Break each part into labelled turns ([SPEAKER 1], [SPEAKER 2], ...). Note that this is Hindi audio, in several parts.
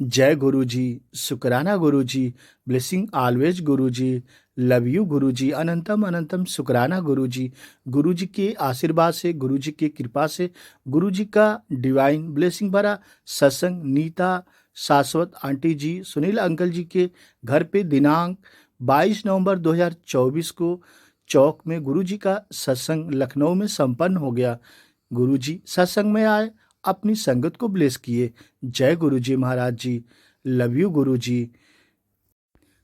[SPEAKER 1] जय गुरु जी, शुक्राना गुरु जी, blessing always Guru ji, love you गुरु जी, अनंतम अनंतम शुक्राना गुरु जी। गुरु जी के आशीर्वाद से, गुरु जी की कृपा से, गुरु जी का डिवाइन ब्लेसिंग भरा सत्संग नीता शाश्वत आंटी जी, सुनील अंकल जी के घर पे दिनांक 22 नवंबर 2024 को चौक में गुरु जी का सत्संग लखनऊ में संपन्न हो गया। गुरु जी सत्संग में आए, अपनी संगत को ब्लेस किए। जय गुरु जी महाराज जी, लव यू गुरु जी।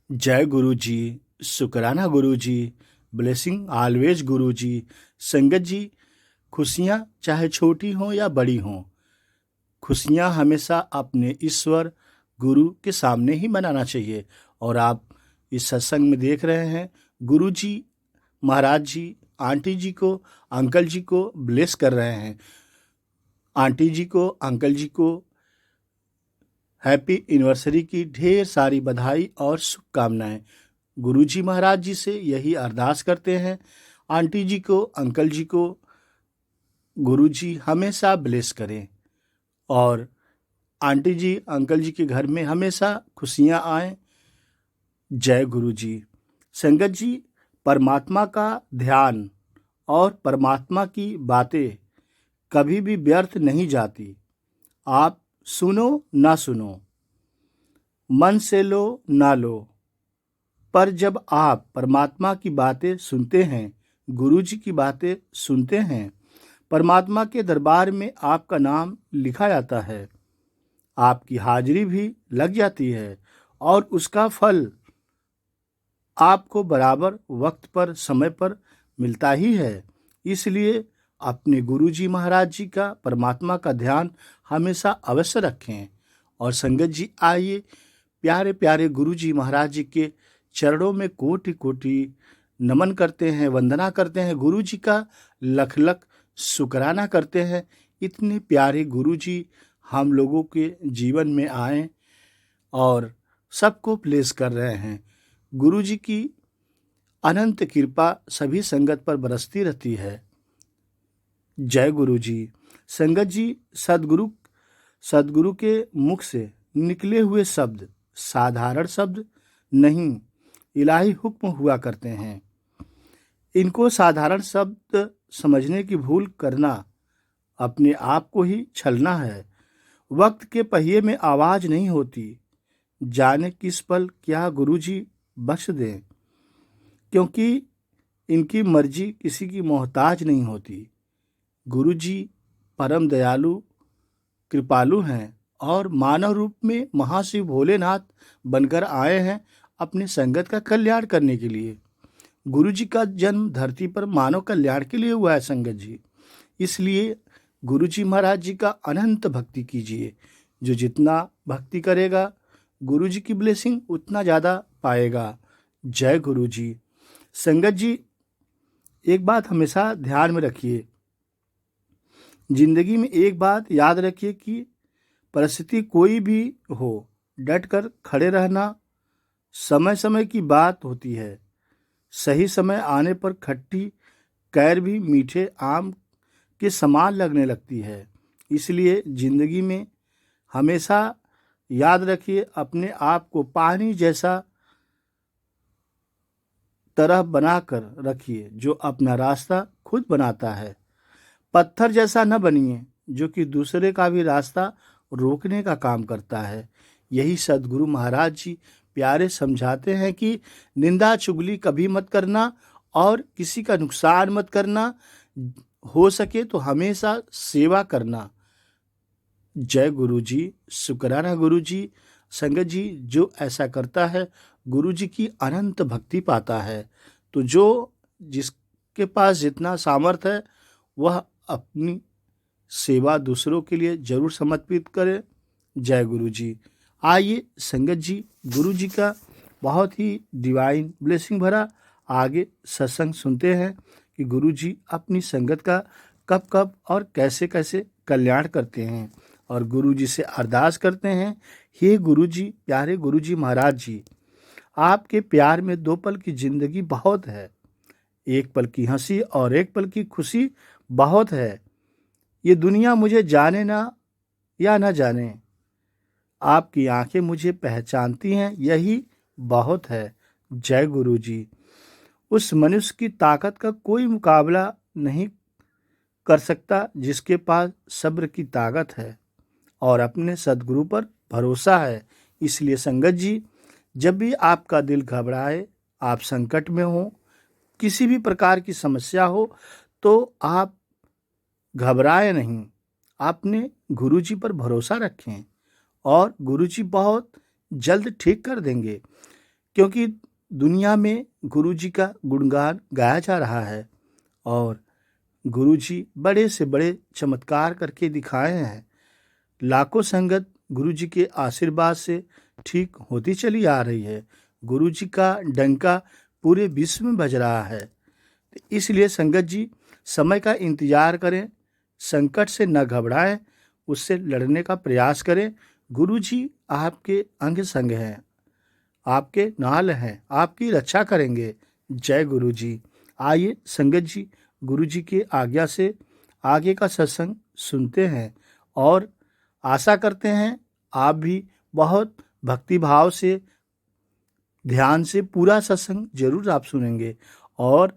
[SPEAKER 1] जय गुरु जी, शुक्राना गुरु जी, ब्लेसिंग ऑलवेज गुरु जी। संगत जी, खुशियाँ चाहे छोटी हों या बड़ी हों, खुशियाँ हमेशा अपने ईश्वर गुरु के सामने ही मनाना चाहिए। और आप इस सत्संग में देख रहे हैं गुरु जी महाराज जी आंटी जी को, अंकल जी को ब्लेस कर रहे हैं। आंटी जी को, अंकल जी को हैप्पी एनिवर्सरी की ढेर सारी बधाई और शुभकामनाएं। गुरु जी महाराज जी से यही अरदास करते हैं, आंटी जी को, अंकल जी को गुरु जी हमेशा ब्लेस करें और आंटी जी अंकल जी के घर में हमेशा खुशियां आएं। जय गुरु जी। संगत जी, परमात्मा का ध्यान और परमात्मा की बातें कभी भी व्यर्थ नहीं जाती। आप सुनो ना सुनो, मन से लो ना लो, पर जब आप परमात्मा की बातें सुनते हैं, गुरु जी की बातें सुनते हैं, परमात्मा के दरबार में आपका नाम लिखा जाता है, आपकी हाजिरी भी लग जाती है और उसका फल आपको बराबर वक्त पर, समय पर मिलता ही है। इसलिए अपने गुरु जी महाराज जी का, परमात्मा का ध्यान हमेशा अवश्य रखें। और संगत जी, आइए प्यारे प्यारे गुरु जी महाराज जी के चरणों में कोटि कोटि नमन करते हैं, वंदना करते हैं, गुरु जी का लख लख शुक्राना करते हैं। इतने प्यारे गुरु जी हम लोगों के जीवन में आए और सबको प्लेस कर रहे हैं। गुरु जी की अनंत कृपा सभी संगत पर बरसती रहती है। जय गुरु जी। संगत जी, सदगुरु के मुख से निकले हुए शब्द साधारण शब्द नहीं, इलाही हुक्म हुआ करते हैं। इनको साधारण शब्द समझने की भूल करना अपने आप को ही छलना है। वक्त के पहिए में आवाज नहीं होती, जाने किस पल क्या गुरु जी बख्श दें, क्योंकि इनकी मर्जी किसी की मोहताज नहीं होती। गुरु जी परम दयालु कृपालु हैं और मानव रूप में महाशिव भोलेनाथ बनकर आए हैं अपने संगत का कल्याण करने के लिए। गुरु जी का जन्म धरती पर मानव कल्याण के लिए हुआ है संगत जी। इसलिए गुरु जी महाराज जी का अनंत भक्ति कीजिए। जो जितना भक्ति करेगा, गुरु जी की ब्लेसिंग उतना ज़्यादा पाएगा। जय गुरु जी। संगत जी, एक बात हमेशा ध्यान में रखिए, जिंदगी में एक बात याद रखिए कि परिस्थिति कोई भी हो, डट कर खड़े रहना समय समय की बात होती है। सही समय आने पर खट्टी कैर भी मीठे आम के समान लगने लगती है। इसलिए जिंदगी में हमेशा याद रखिए, अपने आप को पानी जैसा तरह बनाकर रखिए जो अपना रास्ता खुद बनाता है। पत्थर जैसा न बनिए जो कि दूसरे का भी रास्ता रोकने का काम करता है। यही सदगुरु महाराज जी प्यारे समझाते हैं कि निंदा चुगली कभी मत करना और किसी का नुकसान मत करना, हो सके तो हमेशा सेवा करना। जय गुरु जी, शुक्राना गुरु जी। संगत जी, जो ऐसा करता है गुरु जी की अनंत भक्ति पाता है। तो जो जिसके पास जितना सामर्थ्य है वह अपनी सेवा दूसरों के लिए जरूर समर्पित करें। जय गुरु जी। आइए संगत जी, गुरु जी का बहुत ही डिवाइन ब्लेसिंग भरा आगे सत्संग सुनते हैं कि गुरु जी अपनी संगत का कब कब और कैसे कैसे कल्याण करते हैं। और गुरु जी से अरदास करते हैं, हे गुरु जी, प्यारे गुरु जी महाराज जी, आपके प्यार में 2 पल की जिंदगी बहुत है, 1 पल की हंसी और 1 पल की खुशी बहुत है। ये दुनिया मुझे जाने ना या ना जाने, आपकी आंखें मुझे पहचानती हैं, यही बहुत है। जय गुरु जी। उस मनुष्य की ताकत का कोई मुकाबला नहीं कर सकता जिसके पास सब्र की ताकत है और अपने सद्गुरु पर भरोसा है। इसलिए संगत जी, जब भी आपका दिल घबराए, आप संकट में हो, किसी भी प्रकार की समस्या हो, तो आप घबराए नहीं। आपने गुरुजी पर भरोसा रखें और गुरुजी बहुत जल्द ठीक कर देंगे, क्योंकि दुनिया में गुरुजी का गुणगान गाया जा रहा है और गुरुजी बड़े से बड़े चमत्कार करके दिखाए हैं। लाखों संगत गुरुजी के आशीर्वाद से ठीक होती चली आ रही है। गुरुजी का डंका पूरे विश्व में बज रहा है। इसलिए संगत जी, समय का इंतजार करें, संकट से न घबराएं, उससे लड़ने का प्रयास करें। गुरुजी आपके अंग संग हैं, आपके नाल हैं, आपकी रक्षा करेंगे। जय गुरु जी। आइए संगत जी, गुरु जी की आज्ञा से आगे का सत्संग सुनते हैं और आशा करते हैं आप भी बहुत भक्ति भाव से, ध्यान से पूरा सत्संग जरूर आप सुनेंगे। और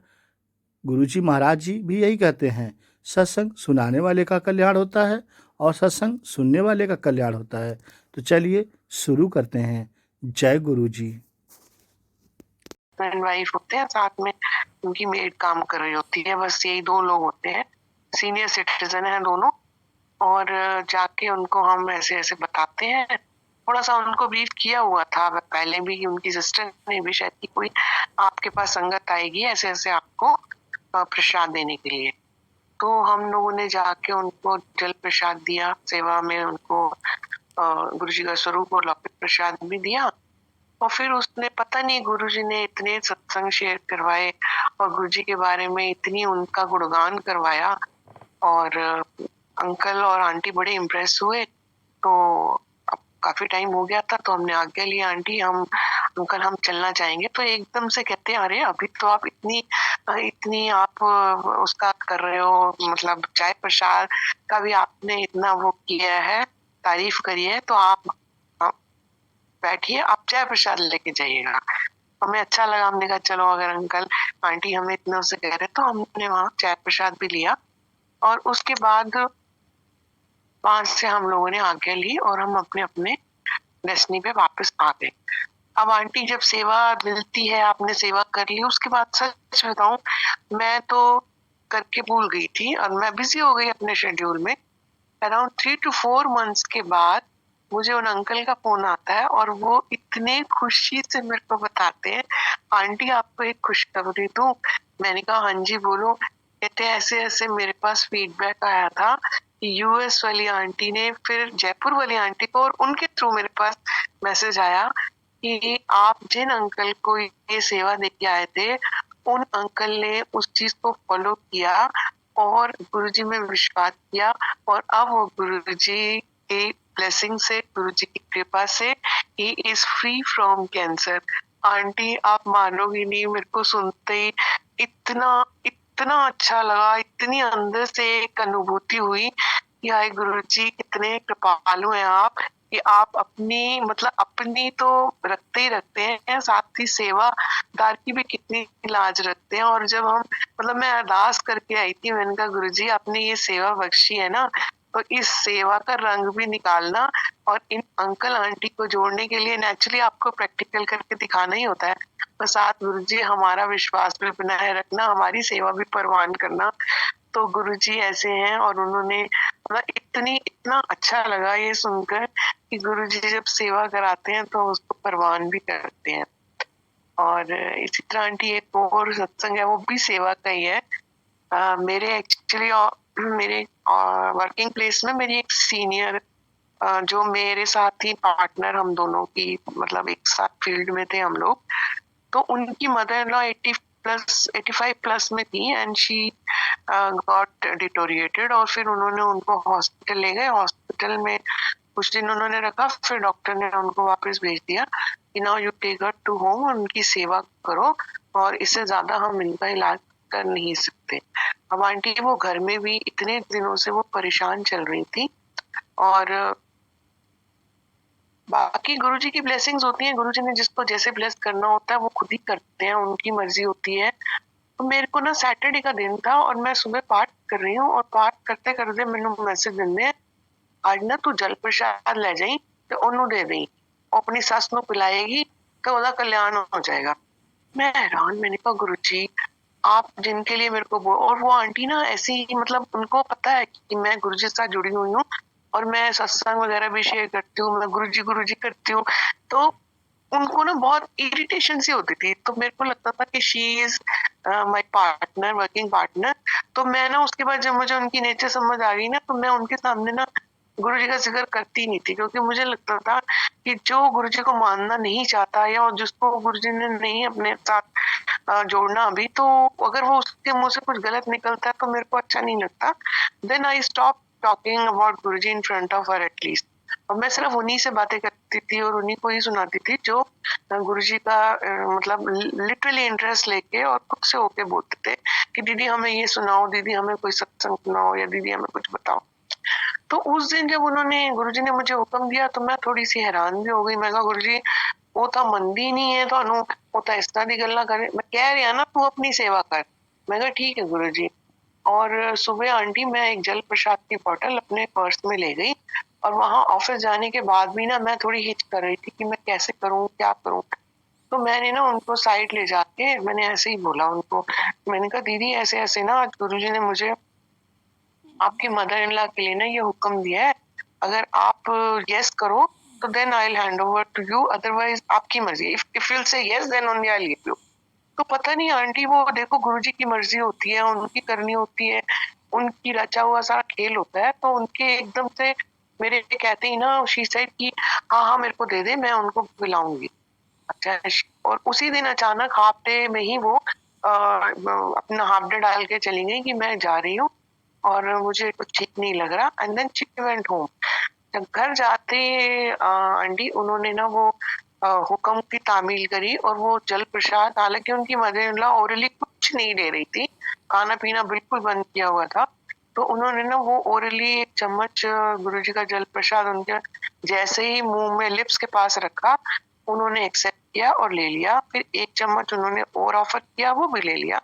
[SPEAKER 1] गुरुजी महाराज जी भी यही कहते हैं, सत्संग सुनाने वाले का कल्याण होता है और सत्संग सुनने वाले का कल्याण होता है। तो चलिए शुरू करते हैं। जय गुरु जी।
[SPEAKER 2] हस्बैंड वाइफ होते हैं, साथ में उनकी मेड काम कर रही होती है, बस यही 2 लोग होते हैं। सीनियर सिटीजन हैं दोनों, और जाके उनको हम ऐसे ऐसे बताते हैं। थोड़ा सा उनको ब्रीफ किया हुआ था पहले भी, उनकी सिस्टर ने भी शायद कि कोई आपके पास संगत आएगी ऐसे ऐसे आपको प्रसाद देने के लिए। तो हम लोगों ने जाके उनको जल प्रसाद दिया, सेवा में उनको गुरुजी का स्वरूप और लौकिक प्रसाद भी दिया। और फिर उसने पता नहीं, गुरुजी ने इतने सत्संग शेयर करवाए और गुरुजी के बारे में इतनी उनका गुणगान करवाया, और अंकल और आंटी बड़े इम्प्रेस हुए। तो अब काफी टाइम हो गया था, तो हमने आज्ञा ली, आंटी हम अंकल हम चलना चाहेंगे। तो एकदम से कहते हैं, अरे अभी तो आप इतनी आप उसका कर रहे हो, मतलब चाय प्रसाद का भी आपने इतना वो किया है, तारीफ करी है, तो आप बैठिए, आप चाय प्रसाद लेके जाइएगा। हमें अच्छा लगा, हमने कहा चलो अगर अंकल आंटी हमें इतना से कह रहे, तो हमने वहाँ चाय प्रसाद भी लिया। और उसके बाद वहां से हम लोगों ने आज्ञा ली और हम अपने अपने डेस्टिनी पे वापस आ गए। अब आंटी जब सेवा मिलती है, आपने सेवा कर ली, उसके बाद सच बताऊं, मैं तो करके भूल गई थी और मैं बिजी हो गई अपने शेड्यूल में। अराउंड 3 to 4 मंथ्स के बाद मुझे उन अंकल का फोन आता है और वो इतने खुशी से मेरे को बताते हैं, आंटी आपको एक खुशखबरी दूं। मैंने कहा हाँ जी बोलो। कहते ऐसे ऐसे मेरे पास फीडबैक आया था कि यूएस वाली आंटी ने फिर जयपुर वाली आंटी को, और उनके थ्रू मेरे पास मैसेज आया कि आप जिन अंकल को ये सेवा देके आए थे, उन अंकल ने उस चीज को फॉलो किया और गुरुजी में विश्वास किया, और अब वो गुरुजी की ब्लेसिंग से, गुरुजी की कृपा से he is free from cancer. Aunty आप मानोगी नहीं, मेरे को सुनते ही इतना इतना अच्छा लगा, इतनी अंदर से एक अनुभूति हुई कि हाय गुरुजी कितने कृपालु हैं आप, कि आप अपनी मतलब अपनी तो रखते ही रखते हैं, साथ ही सेवादार की भी कितनी लाज रखते हैं। और जब हम मतलब मैं अरदास करके आई थी, मैंने कहा गुरुजी आपने ये सेवा बख्शी है ना, तो इस सेवा का रंग भी निकालना, और इन अंकल आंटी को जोड़ने के लिए नेचुरली आपको प्रैक्टिकल करके दिखाना ही होता है, तो साथ गुरुजी हमारा विश्वास भी बनाए रखना, हमारी सेवा भी परवान करना। तो गुरुजी ऐसे हैं, और उन्होंने मतलब इतना अच्छा लगा ये सुनकर कि गुरुजी जब सेवा कराते हैं तो उसको परवान भी करते हैं। और इसी तरह आंटी एक और सत्संग है, वो भी सेवा का ही है। मेरे एक्चुअली मेरे वर्किंग प्लेस में मेरी एक सीनियर जो मेरे साथ ही पार्टनर, हम दोनों की मतलब एक साथ फील्ड में थे हम लोग, तो उनकी मदर इन लॉ 85 प्लस में थी, एंड शी गॉट डिटोरिएटेड। और फिर उन्होंने उनको हॉस्पिटल ले गए, हॉस्पिटल में कुछ दिन उन्होंने रखा, फिर डॉक्टर ने उनको वापस भेज दिया कि now you take her to home, उनकी सेवा करो, और इससे ज्यादा हम इनका इलाज कर नहीं सकते। अब आंटी वो घर में भी इतने दिनों से वो परेशान चल रही थी, और बाकी गुरुजी की ब्लेसिंग्स होती हैं, गुरुजी ने जिसको जैसे ब्लेस करना होता है वो खुद ही करते हैं, उनकी मर्जी होती है। तो मेरे को ना सैटरडे का दिन था और मैं सुबह पाठ कर रही हूँ और पाठ करते करते मैंने मैसेज दिंदे आज ना तू जल प्रसाद ले जाई ते ओनू दे दई, अपनी सस नू पिलाएगी तो ओदा कल्याण हो जाएगा। मैं हैरान, मैंने कहा गुरुजी आप जिनके लिए मेरे को और वो आंटी ना ऐसी ही मतलब उनको पता है कि मैं गुरुजी से जुड़ी हुई हूँ और मैं सत्संग वगैरह भी शेयर करती हूँ, मैं गुरुजी करती हूँ। तो उनको ना बहुत इरिटेशन सी होती थी, तो मेरे को लगता था कि she is my partner, working partner. तो मैं ना उसके बाद जब मुझे उनकी नेचर समझ आ गई ना, तो मैं उनके सामने ना गुरुजी का जिक्र करती नहीं थी, क्योंकि मुझे लगता था कि जो गुरुजी को मानना नहीं चाहता या जिसको गुरुजी ने नहीं अपने साथ जोड़ना अभी, तो अगर वो उसके मुंह से कुछ गलत निकलता है तो मेरे को अच्छा नहीं लगता। Then I stop talking about Guruji in front of her at least. और मैं सिर्फ उन्हीं से बातें करती थी और उन्हीं को ही सुनाती थी जो गुरुजी का मतलब लिटरली इंटरेस्ट लेके और खुद से होके बोलते थे कि दीदी हमें ये सुनाओ, दीदी हमें कोई सत्संग सुनाओ, या दीदी हमें कुछ बताओ। तो उस दिन जब उन्होंने गुरुजी ने मुझे हुक्म दिया तो मैं थोड़ी सी हैरान भी हो गई। मैं कहा गुरुजी वो तो मंदी नहीं है ਤੁਹਾਨੂੰ, वो तो इस तरह की गल्ला करे, मैं कह रही ना तू अपनी सेवा कर। मैं कहा ठीक है गुरुजी। और सुबह आंटी मैं एक जल प्रसाद की बोतल अपने पर्स में ले गई और वहां ऑफिस जाने के बाद भी ना मैं थोड़ी हिच कर रही थी कि मैं कैसे करूं, क्या करूं। तो मैंने ना उनको साइड ले जाके मैंने ऐसे ही बोला उनको, मैंने कहा दीदी ऐसे ऐसे ना आज गुरुजी ने मुझे आपकी मदर इन लॉ के लिए ना ये हुक्म दिया है, अगर आप यस करो तो then I will hand over to you, otherwise आपकी मर्जी, if you say yes then only I will give you. तो पता नहीं आंटी वो देखो गुरुजी की मर्जी होती है, उनकी करनी होती है, उनकी रचा हुआ सारा खेल होता है, तो उनके एकदम से मेरे कहते ही ना शी सेड कि हाँ हाँ मेरे को दे दे, मैं उनको पिलाऊंगी। अच्छा। और उसी दिन अचानक हाफ डे में ही वो अपना हाफ डे डाल के चली गई कि मैं जा रही हूँ और मुझे कुछ ठीक नहीं लग रहा, and then she went home. जब घर जाते आंटी उन्होंने ना वो हुक्म की तामील करी और वो जल प्रसाद, हालांकि उनकी मदर इन लॉ ओरली कुछ नहीं ले रही थी, खाना पीना बिल्कुल बंद किया हुआ था, तो उन्होंने ना वो ओरली एक चम्मच गुरुजी का जल प्रसाद उनके जैसे ही मुंह में लिप्स के पास रखा, उन्होंने एक्सेप्ट किया और ले लिया। फिर एक चम्मच उन्होंने और ऑफर किया, वो भी ले लिया।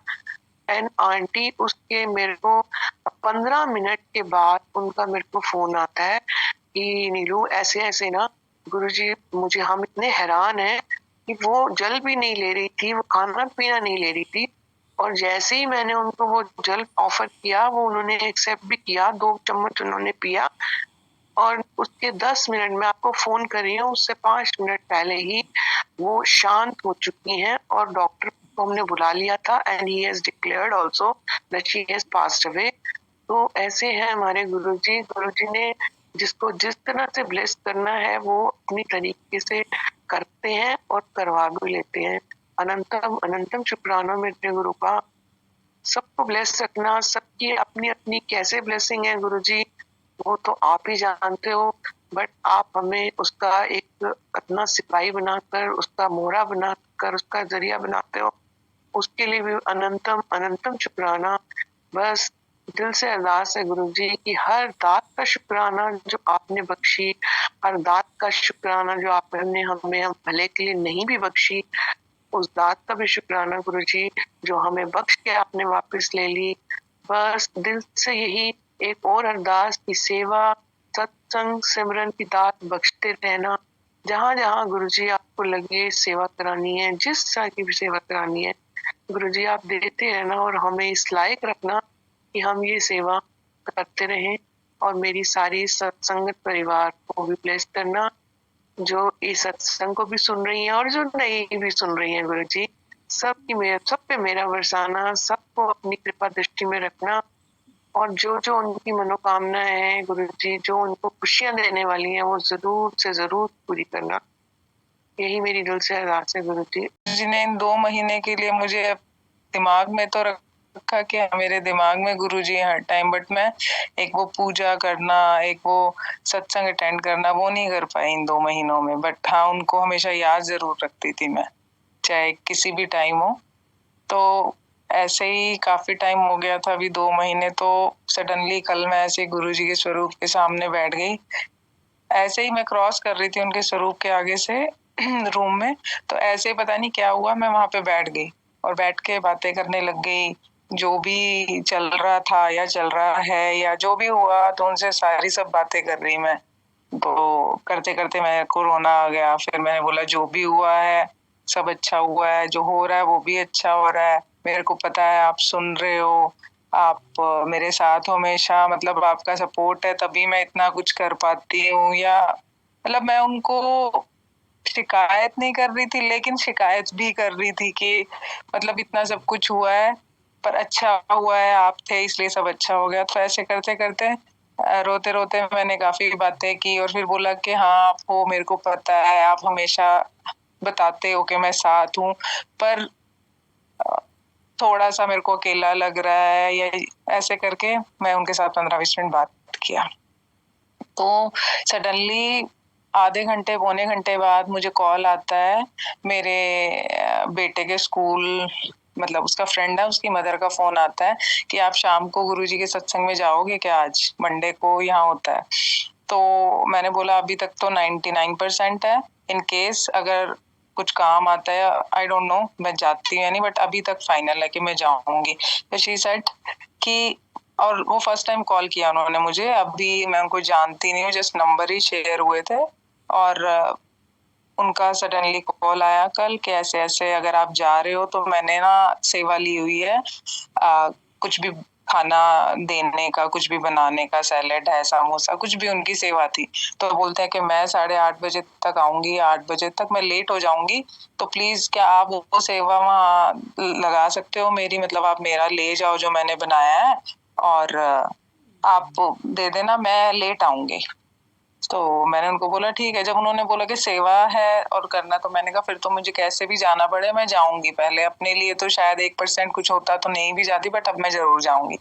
[SPEAKER 2] एंड आंटी उसके मेरे को 15 मिनट के बाद उनका मेरे को फोन आता है कि नीलू ऐसे ऐसे ना गुरुजी मुझे, हम इतने हैरान हैं कि वो जल भी नहीं ले रही थी, वो खाना पीना नहीं ले रही थी, और जैसे ही मैंने उनको वो जल ऑफर किया वो उन्होंने एक्सेप्ट भी किया, 2 चम्मच उन्होंने पिया और उसके 10 मिनट में आपको फोन कर रही हूँ, उससे 5 मिनट पहले ही वो शांत हो चुकी हैं और डॉक्टर को हमने बुला लिया था and he has declared also that she has passed away. तो ऐसे हैं हमारे गुरुजी। गुरुजी ने जिसको जिस तरह से ब्लेस करना है वो अपनी तरीके से करते हैं और करवा भी लेते हैं। अनंतम अनंतम शुक्राना मेरे गुरु का। सबको ब्लेस रखना, सबकी अपनी अपनी कैसे ब्लेसिंग है गुरुजी वो तो आप ही जानते हो, बट आप हमें उसका एक अपना सिपाही बनाकर, उसका मोहरा बनाकर, उसका जरिया बनाते हो, उसके लिए भी अनंतम अनंतम शुक्राना। बस दिल से अरदास है गुरुजी की हर दात का शुक्राना जो आपने बख्शी, हर दात का शुक्राना जो आपने हमें हम भले के लिए नहीं भी बख्शी, उस दात का भी शुक्राना गुरुजी जो हमें बख्श के आपने वापस ले ली। बस दिल से यही एक और अरदास की सेवा, सत्संग, सिमरन की दात बख्शते रहना। जहाँ जहाँ गुरुजी आपको लगे सेवा करानी है, जिस तरह की भी सेवा करानी है गुरुजी आप देते रहना और हमें इस लायक रखना कि हम ये सेवा करते रहें। और मेरी सारी सत्संगत परिवार को भी ब्लेस करना जो इस सत्संग को भी सुन रही हैं और जो नहीं भी सुन रही हैं गुरुजी, सब पे मेरा बरसाना, सबको अपनी कृपा दृष्टि में रखना और जो जो उनकी मनोकामनाएं हैं गुरुजी, जो उनको खुशियां देने वाली हैं वो जरूर से जरूर पूरी करना। यही मेरी दिल से अरदास है गुरुजी।
[SPEAKER 3] जी ने इन 2 महीने के लिए मुझे दिमाग में तो रखा कि मेरे दिमाग में गुरुजी हर टाइम, बट मैं एक वो पूजा करना, एक वो सत्संग अटेंड करना वो नहीं कर पाई इन 2 महीनों में। बट हाँ उनको हमेशा याद जरूर रखती थी मैं, चाहे किसी भी टाइम हो। तो ऐसे ही काफी टाइम हो गया था, अभी 2 महीने। तो सडनली कल मैं ऐसे गुरुजी के स्वरूप के सामने बैठ गई ऐसे ही मैं क्रॉस कर रही थी उनके स्वरूप के आगे से रूम में, तो ऐसे ही पता नहीं क्या हुआ, मैं वहां पे बैठ गई और बैठ के बातें करने लग गई। जो भी चल रहा था या चल रहा है या जो भी हुआ, तो उनसे सारी सब बातें कर रही मैं। तो करते करते मेरे को रोना आ गया। फिर मैंने बोला जो भी हुआ है सब अच्छा हुआ है, जो हो रहा है वो भी अच्छा हो रहा है। मेरे को पता है आप सुन रहे हो, आप मेरे साथ हो हमेशा, मतलब आपका सपोर्ट है तभी मैं इतना कुछ कर पाती हूँ। या मतलब मैं उनको शिकायत नहीं कर रही थी, लेकिन शिकायत भी कर रही थी कि मतलब इतना सब कुछ हुआ है पर अच्छा हुआ है, आप थे इसलिए सब अच्छा हो गया। तो ऐसे करते करते रोते रोते मैंने काफी बातें की और फिर बोला कि हाँ आप हो, मेरे को पता है, आप हमेशा बताते हो कि मैं साथ हूँ, पर थोड़ा सा मेरे को अकेला लग रहा है। या ऐसे करके मैं उनके साथ 15-20 मिनट बात किया। तो सडनली आधे घंटे पौने घंटे बाद मुझे कॉल आता है मेरे बेटे के स्कूल, मतलब उसका फ्रेंड है, उसकी मदर का फोन आता है कि आप शाम को गुरुजी के सत्संग में जाओगे क्या, आज मंडे को यहाँ होता है। तो मैंने बोला अभी तक तो 99% है, इन केस अगर कुछ काम आता है आई डोंट नो मैं जाती हूँ नहीं, बट अभी तक फाइनल है कि मैं जाऊंगी। तो शी सेड कि, और वो फर्स्ट टाइम कॉल किया उन्होंने मुझे, अभी मैं उनको जानती नहीं हूँ, जस्ट नंबर ही शेयर हुए थे। और उनका सडनली कॉल आया कल कि ऐसे ऐसे अगर आप जा रहे हो तो मैंने ना सेवा ली हुई है, कुछ भी खाना देने का, कुछ भी बनाने का, सैलेड है, समोसा, कुछ भी उनकी सेवा थी। तो बोलते हैं कि मैं 8:30 बजे तक आऊंगी, 8 बजे तक मैं लेट हो जाऊंगी, तो प्लीज क्या आप वो सेवा वहाँ लगा सकते हो मेरी, मतलब आप मेरा ले जाओ जो मैंने बनाया है और आप दे देना, मैं लेट आऊंगी। तो मैंने उनको बोला ठीक है। जब उन्होंने बोला कि सेवा है और करना, तो मैंने कहा फिर तो मुझे कैसे भी जाना पड़े मैं जाऊंगी। पहले अपने लिए तो शायद 1% कुछ होता तो नहीं भी जाती, बट अब मैं जरूर जाऊंगी।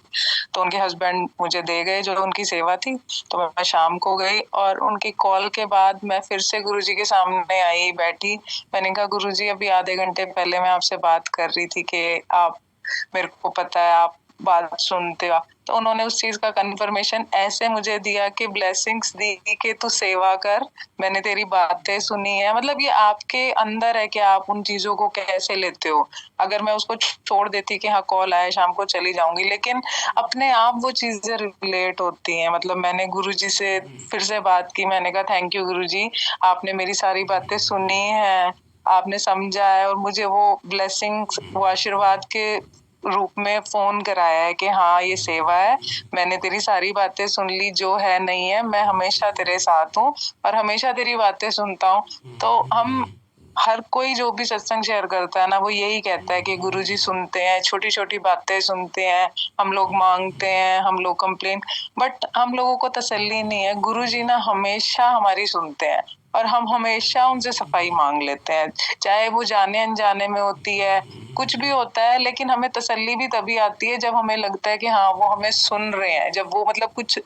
[SPEAKER 3] तो उनके हस्बैंड मुझे दे गए जो उनकी सेवा थी, तो मैं शाम को गई और उनकी कॉल के बाद मैं फिर से गुरुजी के सामने आई, बैठी। मैंने कहा गुरुजी अभी आधे घंटे पहले मैं आपसे बात कर रही थी कि आप, मेरे को पता है आप बात सुनते हो। तो उन्होंने उस चीज का कंफर्मेशन ऐसे मुझे दिया कि ब्लेसिंग्स दी कि तू सेवा कर, मैंने तेरी बातें सुनी है। मतलब ये आपके अंदर है कि आप उन चीजों को कैसे लेते हो। अगर मैं उसको छोड़ देती कि हाँ कॉल आया शाम को चली जाऊंगी, लेकिन अपने आप वो चीजें रिलेट होती हैं। मतलब मैंने गुरुजी से फिर से बात की, मैंने कहा थैंक यू गुरुजी, आपने मेरी सारी बातें सुनी है, आपने समझा है और मुझे वो ब्लेसिंग्स, वो आशीर्वाद के रूप में फोन कराया है कि हाँ ये सेवा है, मैंने तेरी सारी बातें सुन ली, जो है नहीं है, मैं हमेशा तेरे साथ हूँ और हमेशा तेरी बातें सुनता हूँ। तो हम हर कोई जो भी सत्संग शेयर करता है ना, वो यही कहता है कि गुरुजी सुनते हैं, छोटी छोटी बातें सुनते हैं, हम लोग मांगते हैं, हम लोग कंप्लेन, बट हम लोगों को तसल्ली नहीं है। गुरुजी ना हमेशा हमारी सुनते हैं और हम हमेशा उनसे सफाई मांग लेते हैं, चाहे वो जाने अनजाने में होती है, कुछ भी होता है। लेकिन हमें तसल्ली भी तभी आती है जब हमें लगता है कि हाँ वो हमें सुन रहे हैं। जब वो मतलब कुछ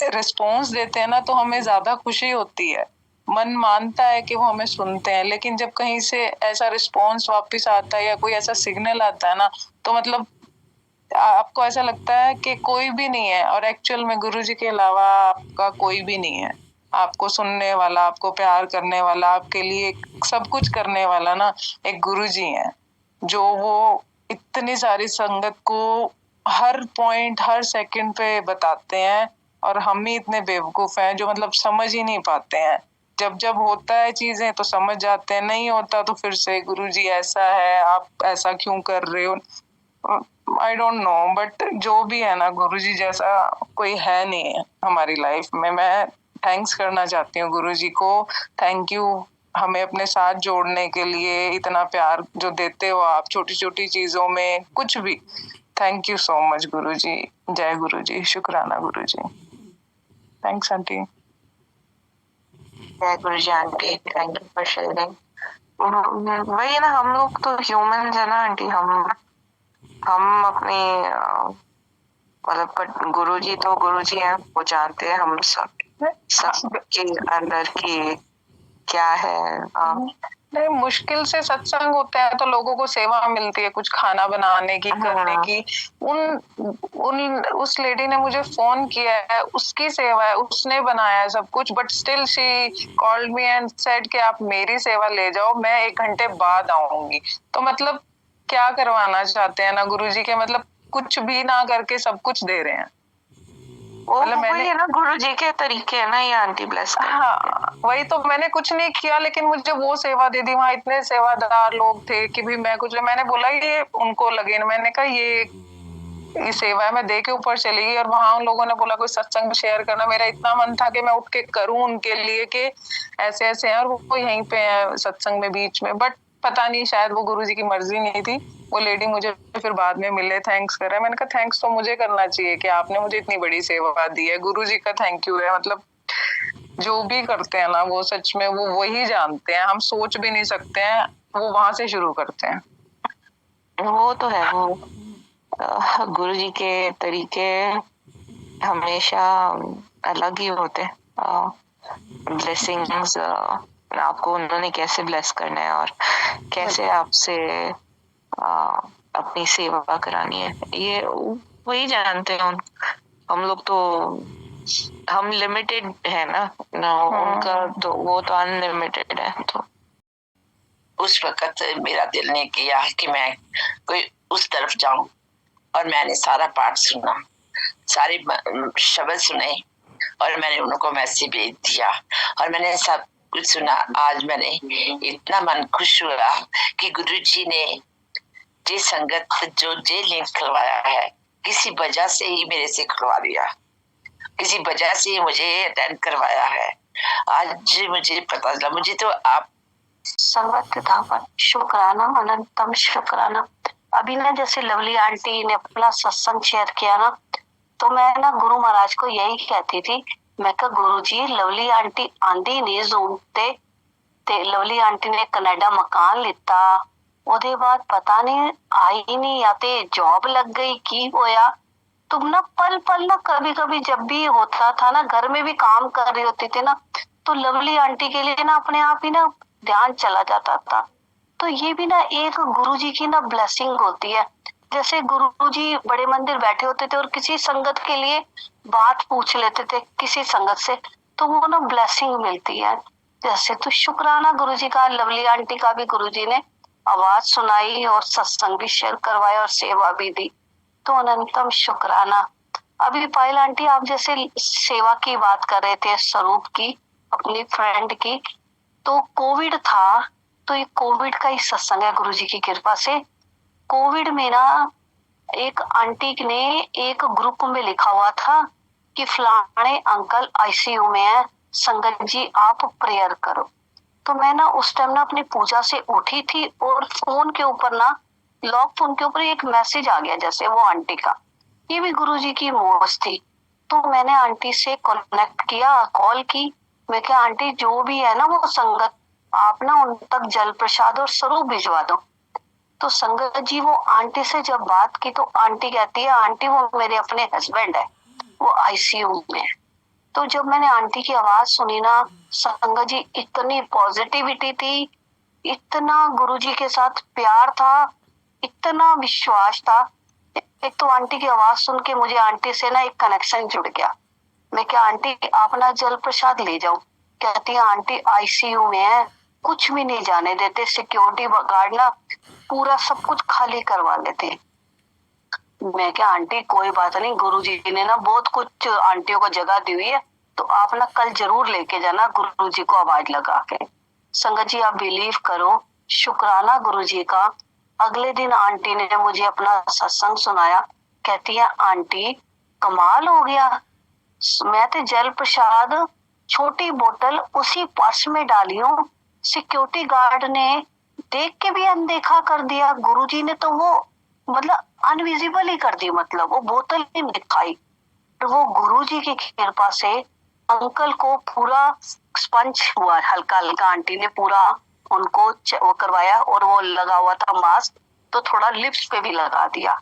[SPEAKER 3] रिस्पॉन्स देते हैं ना, तो हमें ज्यादा खुशी होती है, मन मानता है कि वो हमें सुनते हैं। लेकिन जब कहीं से ऐसा रिस्पॉन्स वापस आता है या कोई ऐसा सिग्नल आता है ना, तो मतलब आपको ऐसा लगता है कि कोई भी नहीं है, और एक्चुअल में गुरुजी के अलावा आपका कोई भी नहीं है। आपको सुनने वाला, आपको प्यार करने वाला, आपके लिए सब कुछ करने वाला ना एक गुरुजी है, जो वो इतनी सारी संगत को हर पॉइंट हर सेकंड पे बताते हैं। और हम ही इतने बेवकूफ हैं जो मतलब समझ ही नहीं पाते हैं। जब जब होता है चीजें तो समझ जाते हैं, नहीं होता तो फिर से गुरुजी ऐसा है, आप ऐसा क्यों कर रहे हो, आई डोंट नो। बट जो भी है ना, गुरुजी जैसा कोई है नहीं है हमारी लाइफ में। मैं थैंक्स करना चाहती हूँ गुरुजी को। थैंक यू हमें अपने साथ जोड़ने के लिए, इतना प्यार जो देते हो आप छोटी छोटी चीजों में, कुछ भी। Thank you so much Guruji. जय गुरुजी, शुक्राना गुरुजी। Thanks aunty.
[SPEAKER 2] जय Guru ji aunty, thank you for sharing. वही ना, हम लोग तो ह्यूमंस है ना आंटी, हम अपने मतलब गुरु जी तो गुरु जी हैं, वो जानते हैं हम सब के अंदर की क्या है।
[SPEAKER 3] नहीं, मुश्किल से सत्संग होता है तो लोगों को सेवा मिलती है, कुछ खाना बनाने की, करने
[SPEAKER 2] हाँ।
[SPEAKER 3] की। उस लेडी ने मुझे फोन किया है, उसकी सेवा है, उसने बनाया है सब कुछ, but still she called me and said कि आप मेरी सेवा ले जाओ, मैं 1 घंटे बाद आऊंगी। तो मतलब क्या करवाना चाहते हैं ना गुरुजी के, मतलब कुछ भी ना करके सब कुछ दे रहे हैं।
[SPEAKER 2] वो
[SPEAKER 3] मतलब
[SPEAKER 2] वही
[SPEAKER 3] मैंने
[SPEAKER 2] है ना, गुरु जी के तरीके है ना ये आंटी ब्लेस कर।
[SPEAKER 3] हाँ, वही तो, मैंने कुछ नहीं किया लेकिन मुझे वो सेवा दे दी। वहाँ इतने सेवादार लोग थे कि भी मैं कुछ, मैंने बोला ये उनको लगे, मैंने कहा ये सेवा है, मैं दे के ऊपर चली गई। और वहां उन लोगों ने बोला कोई सत्संग शेयर करना, मेरा इतना मन था कि मैं उठ के करूं उनके लिए कि ऐसे ऐसे हैं, और वो यहीं पे है सत्संग में बीच में, बट पता नहीं शायद वो गुरुजी की मर्जी नहीं थी। वो लेडी मुझे फिर बाद में मिले, थैंक्स कर रहा है। मैंने कहा थैंक्स तो मुझे करना चाहिए कि आपने मुझे इतनी बड़ी सेवा दी है, गुरुजी का थैंक यू है। मतलब जो भी करते हैं ना वो सच में वो वही जानते हैं, हम सोच भी नहीं सकते हैं, वो वहां से शुरू करते हैं।
[SPEAKER 2] वो तो है, वो गुरु जी के तरीके हमेशा अलग ही होते हैं। ब्लेसिंग्स आपको उन्होंने कैसे ब्लेस करना है और कैसे आपसे अपनी सेवा करानी है, ये वही जानते हैं। हम लोग तो हम लिमिटेड है ना, उनका तो वो तो अनलिमिटेड है। तो उस वक्त मेरा दिल ने किया कि मैं कोई उस तरफ जाऊं, और मैंने सारा पाठ सुना, सारे शब्द सुने, और मैंने उनको मैसेज भेज दिया, और मैंने सब कुछ सुना। आज मैंने इतना मन खुश हुआ कि गुरुजी ने जे संगत जो जे लिंक खुलवाया है, किसी वजह से ही मेरे से खुलवा दिया, किसी वजह से मुझे अटेंड करवाया है। आज मुझे पता चला, मुझे तो आप संगत धावन शुक्राना, अनंतम शुक्राना। अभी ना जैसे लवली आंटी ने अपना सत्संग शेयर किया ना, तो मैं ना गुरु महाराज को यही कहती थी, मैं कहा गुरु जी लवली आंटी आंधी नहीं जूम ते लवली आंटी ने कनाडा मकान लिता, ਉਹਦੇ बाद पता नहीं आई नहीं, या ते जॉब लग गई की होया। तुम ना पल पल ना कभी कभी जब भी होता था ना, घर में भी काम कर रही होती थी ना, तो लवली आंटी के लिए ना अपने आप ही ना ध्यान चला जाता था। तो ये भी ना एक गुरुजी की ना ब्लेसिंग होती है। जैसे गुरुजी बड़े मंदिर बैठे होते थे और किसी संगत के लिए बात पूछ लेते थे किसी संगत से, तो वो ना ब्लेसिंग मिलती है। जैसे तो शुक्राना गुरुजी का, लवली आंटी का भी गुरुजी ने आवाज सुनाई और सत्संग भी शेयर करवाया और सेवा भी दी, तो अनंतम शुक्राना। अभी पायल आंटी आप जैसे सेवा की बात कर रहे थे, स्वरूप की, अपनी फ्रेंड की, तो कोविड था, तो ये कोविड का ही सत्संग है गुरुजी की कृपा से। कोविड में ना एक आंटी ने एक ग्रुप में लिखा हुआ था कि फलाने अंकल आईसीयू में है, संगत जी आप प्रेयर करो। तो मैं ना उस टाइम ना अपनी पूजा से उठी थी, और फोन के ऊपर ना लॉक फोन के ऊपर एक मैसेज आ गया जैसे वो आंटी का, ये भी गुरुजी की मोहब्बत थी। तो मैंने आंटी से कनेक्ट किया, कॉल की, मैं क्या आंटी जो भी है ना वो संगत, आप ना उन तक जल प्रसाद और स्वरूप भिजवा दो। तो संगत जी वो आंटी से जब बात की तो आंटी कहती है आंटी वो मेरे अपने हस्बैंड है, वो आईसीयू में है। तो जब मैंने आंटी की आवाज सुनी ना, संगत जी इतनी पॉजिटिविटी थी, इतना गुरुजी के साथ प्यार था, इतना विश्वास था। एक तो आंटी की आवाज सुन के मुझे आंटी से ना एक कनेक्शन जुड़ गया। मैं क्या आंटी आप ना जल प्रसाद ले जाओ, कहती है आंटी आईसीयू में है, कुछ भी नहीं जाने देते, सिक्योरिटी गार्ड ना पूरा सब कुछ खाली करवा लेते। मैं क्या आंटी कोई बात नहीं, गुरुजी ने ना बहुत कुछ आंटियों को जगह दी हुई है, तो आप ना कल जरूर लेके जाना गुरुजी को आवाज लगा के। संगत जी आप बिलीव करो, शुक्राना गुरुजी का। अगले दिन आंटी ने मुझे अपना सत्संग सुनाया, कहती है आंटी कमाल हो गया, मैं तो जल प्रसाद छोटी बोतल उसी पर्स में डाली हूँ, सिक्योरिटी गार्ड ने देख के भी अनदेखा कर दिया, गुरुजी ने तो वो मतलब अनविजिबल ही कर दी, मतलब वो बोतल ही नहीं दिखाई। वो गुरुजी की कृपा से अंकल को पूरा स्पंज हुआ, हल्का हल्का आंटी ने पूरा उनको वो करवाया, और वो लगा हुआ था मास्क, तो थोड़ा लिप्स पे भी लगा दिया।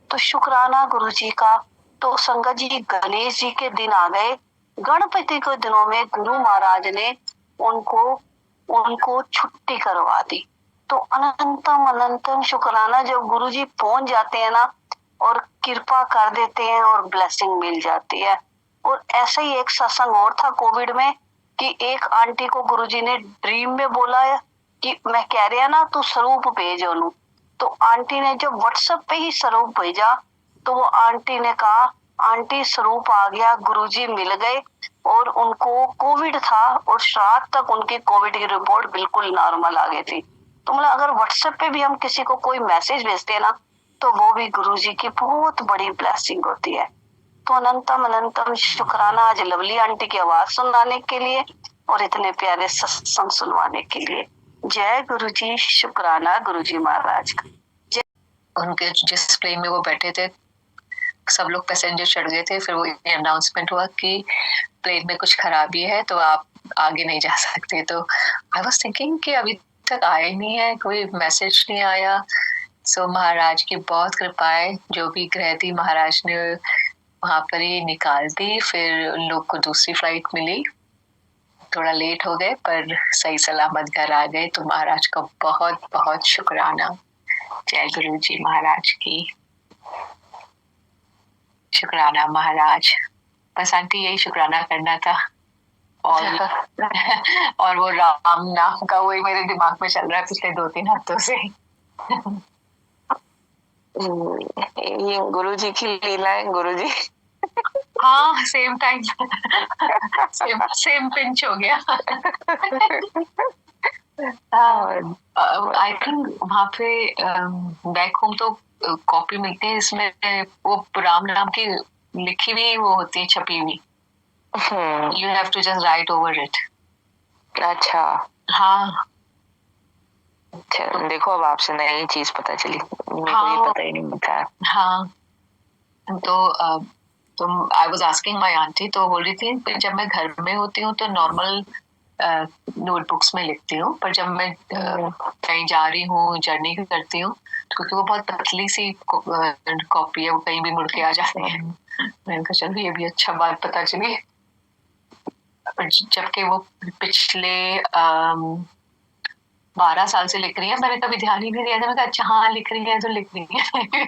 [SPEAKER 2] तो शुक्राना गुरुजी का। तो संगत जी गणेश जी के दिन आ गए, गणपति के दिनों में गुरु महाराज ने उनको
[SPEAKER 4] उनको छुट्टी करवा दी। तो अनंतम अनंतम शुक्राना जब गुरुजी पहुंच जाते हैं ना और कृपा कर देते हैं और ब्लेसिंग मिल जाती है। और ऐसा ही एक सत्संग और था कोविड में कि एक आंटी को गुरुजी ने ड्रीम में बोला है कि मैं कह रहा ना तू स्वरूप भेज ओनू। तो आंटी ने जब व्हाट्सएप पे ही स्वरूप भेजा तो वो आंटी ने कहा आंटी स्वरूप आ गया, गुरुजी मिल गए और उनको कोविड था और रात तक उनकी कोविड की रिपोर्ट बिल्कुल नॉर्मल आ गई थी। तो मतलब अगर व्हाट्सएप पे भी हम किसी को कोई मैसेज भेजते हैं ना तो वो भी गुरुजी की बहुत बड़ी ब्लेसिंग होती है। तो अनंतम अनंतम शुक्राना आज लवली आंटी की आवाज सुनाने के लिए और इतने प्यारे सत्संग सुनवाने के लिए। जय गुरुजी, शुक्राना गुरुजी महाराज का।
[SPEAKER 5] उनके जिस प्लेन में वो बैठे थे सब लोग पैसेंजर चढ़ गए थे, फिर वो ये अनाउंसमेंट हुआ कि प्लेन में कुछ खराबी है तो आप आगे नहीं जा सकते। तो आई वाज थिंकिंग कि अभी तक आया ही नहीं है, कोई मैसेज नहीं आया। सो महाराज की बहुत कृपा है, जो भी ग्रह थी महाराज ने वहां पर ही निकाल दी। फिर उन लोग को दूसरी फ्लाइट मिली, थोड़ा लेट हो गए पर सही सलामत घर आ गए। तो महाराज का बहुत बहुत शुक्राना। जय गुरु जी महाराज की। शुक्राना महाराज। बस आंटी यही शुक्राना करना था। और और वो राम नाम का वही मेरे दिमाग में चल रहा है पिछले 2-3 हफ्तों से।
[SPEAKER 3] ये गुरुजी की लीला है गुरुजी।
[SPEAKER 5] हाँ, सेम टाइम सेम पिंच हो गया। आई थिंक वहाँ पे बैक होम तो कॉपी मिलती है, इसमें वो राम नाम की लिखी हुई वो होती है, छपी हुई। You have to just write over it.
[SPEAKER 3] अच्छा
[SPEAKER 5] हाँ,
[SPEAKER 3] अच्छा, देखो अब आपसे नई चीज पता चली, मेरे को
[SPEAKER 5] हाँ,
[SPEAKER 3] ये पता ही नहीं था।
[SPEAKER 5] हाँ। तो I was asking my aunty, तो बोल रही थी जब मैं घर में होती हूँ तो नॉर्मल नोटबुक्स में लिखती हूँ, पर जब मैं कहीं जा रही हूँ, जर्नी करती हूँ, क्योंकि वो बहुत पतली सी कॉपी है, वो कहीं भी मुड़ के आ जाती है। मैंने कहा चलो ये भी अच्छा बात पता चली। पर जबकि वो पिछले 12 साल से लिख रही है, मैंने कभी ध्यान ही नहीं दिया था। मैं कहा अच्छा हाँ लिख रही है तो लिख रही है।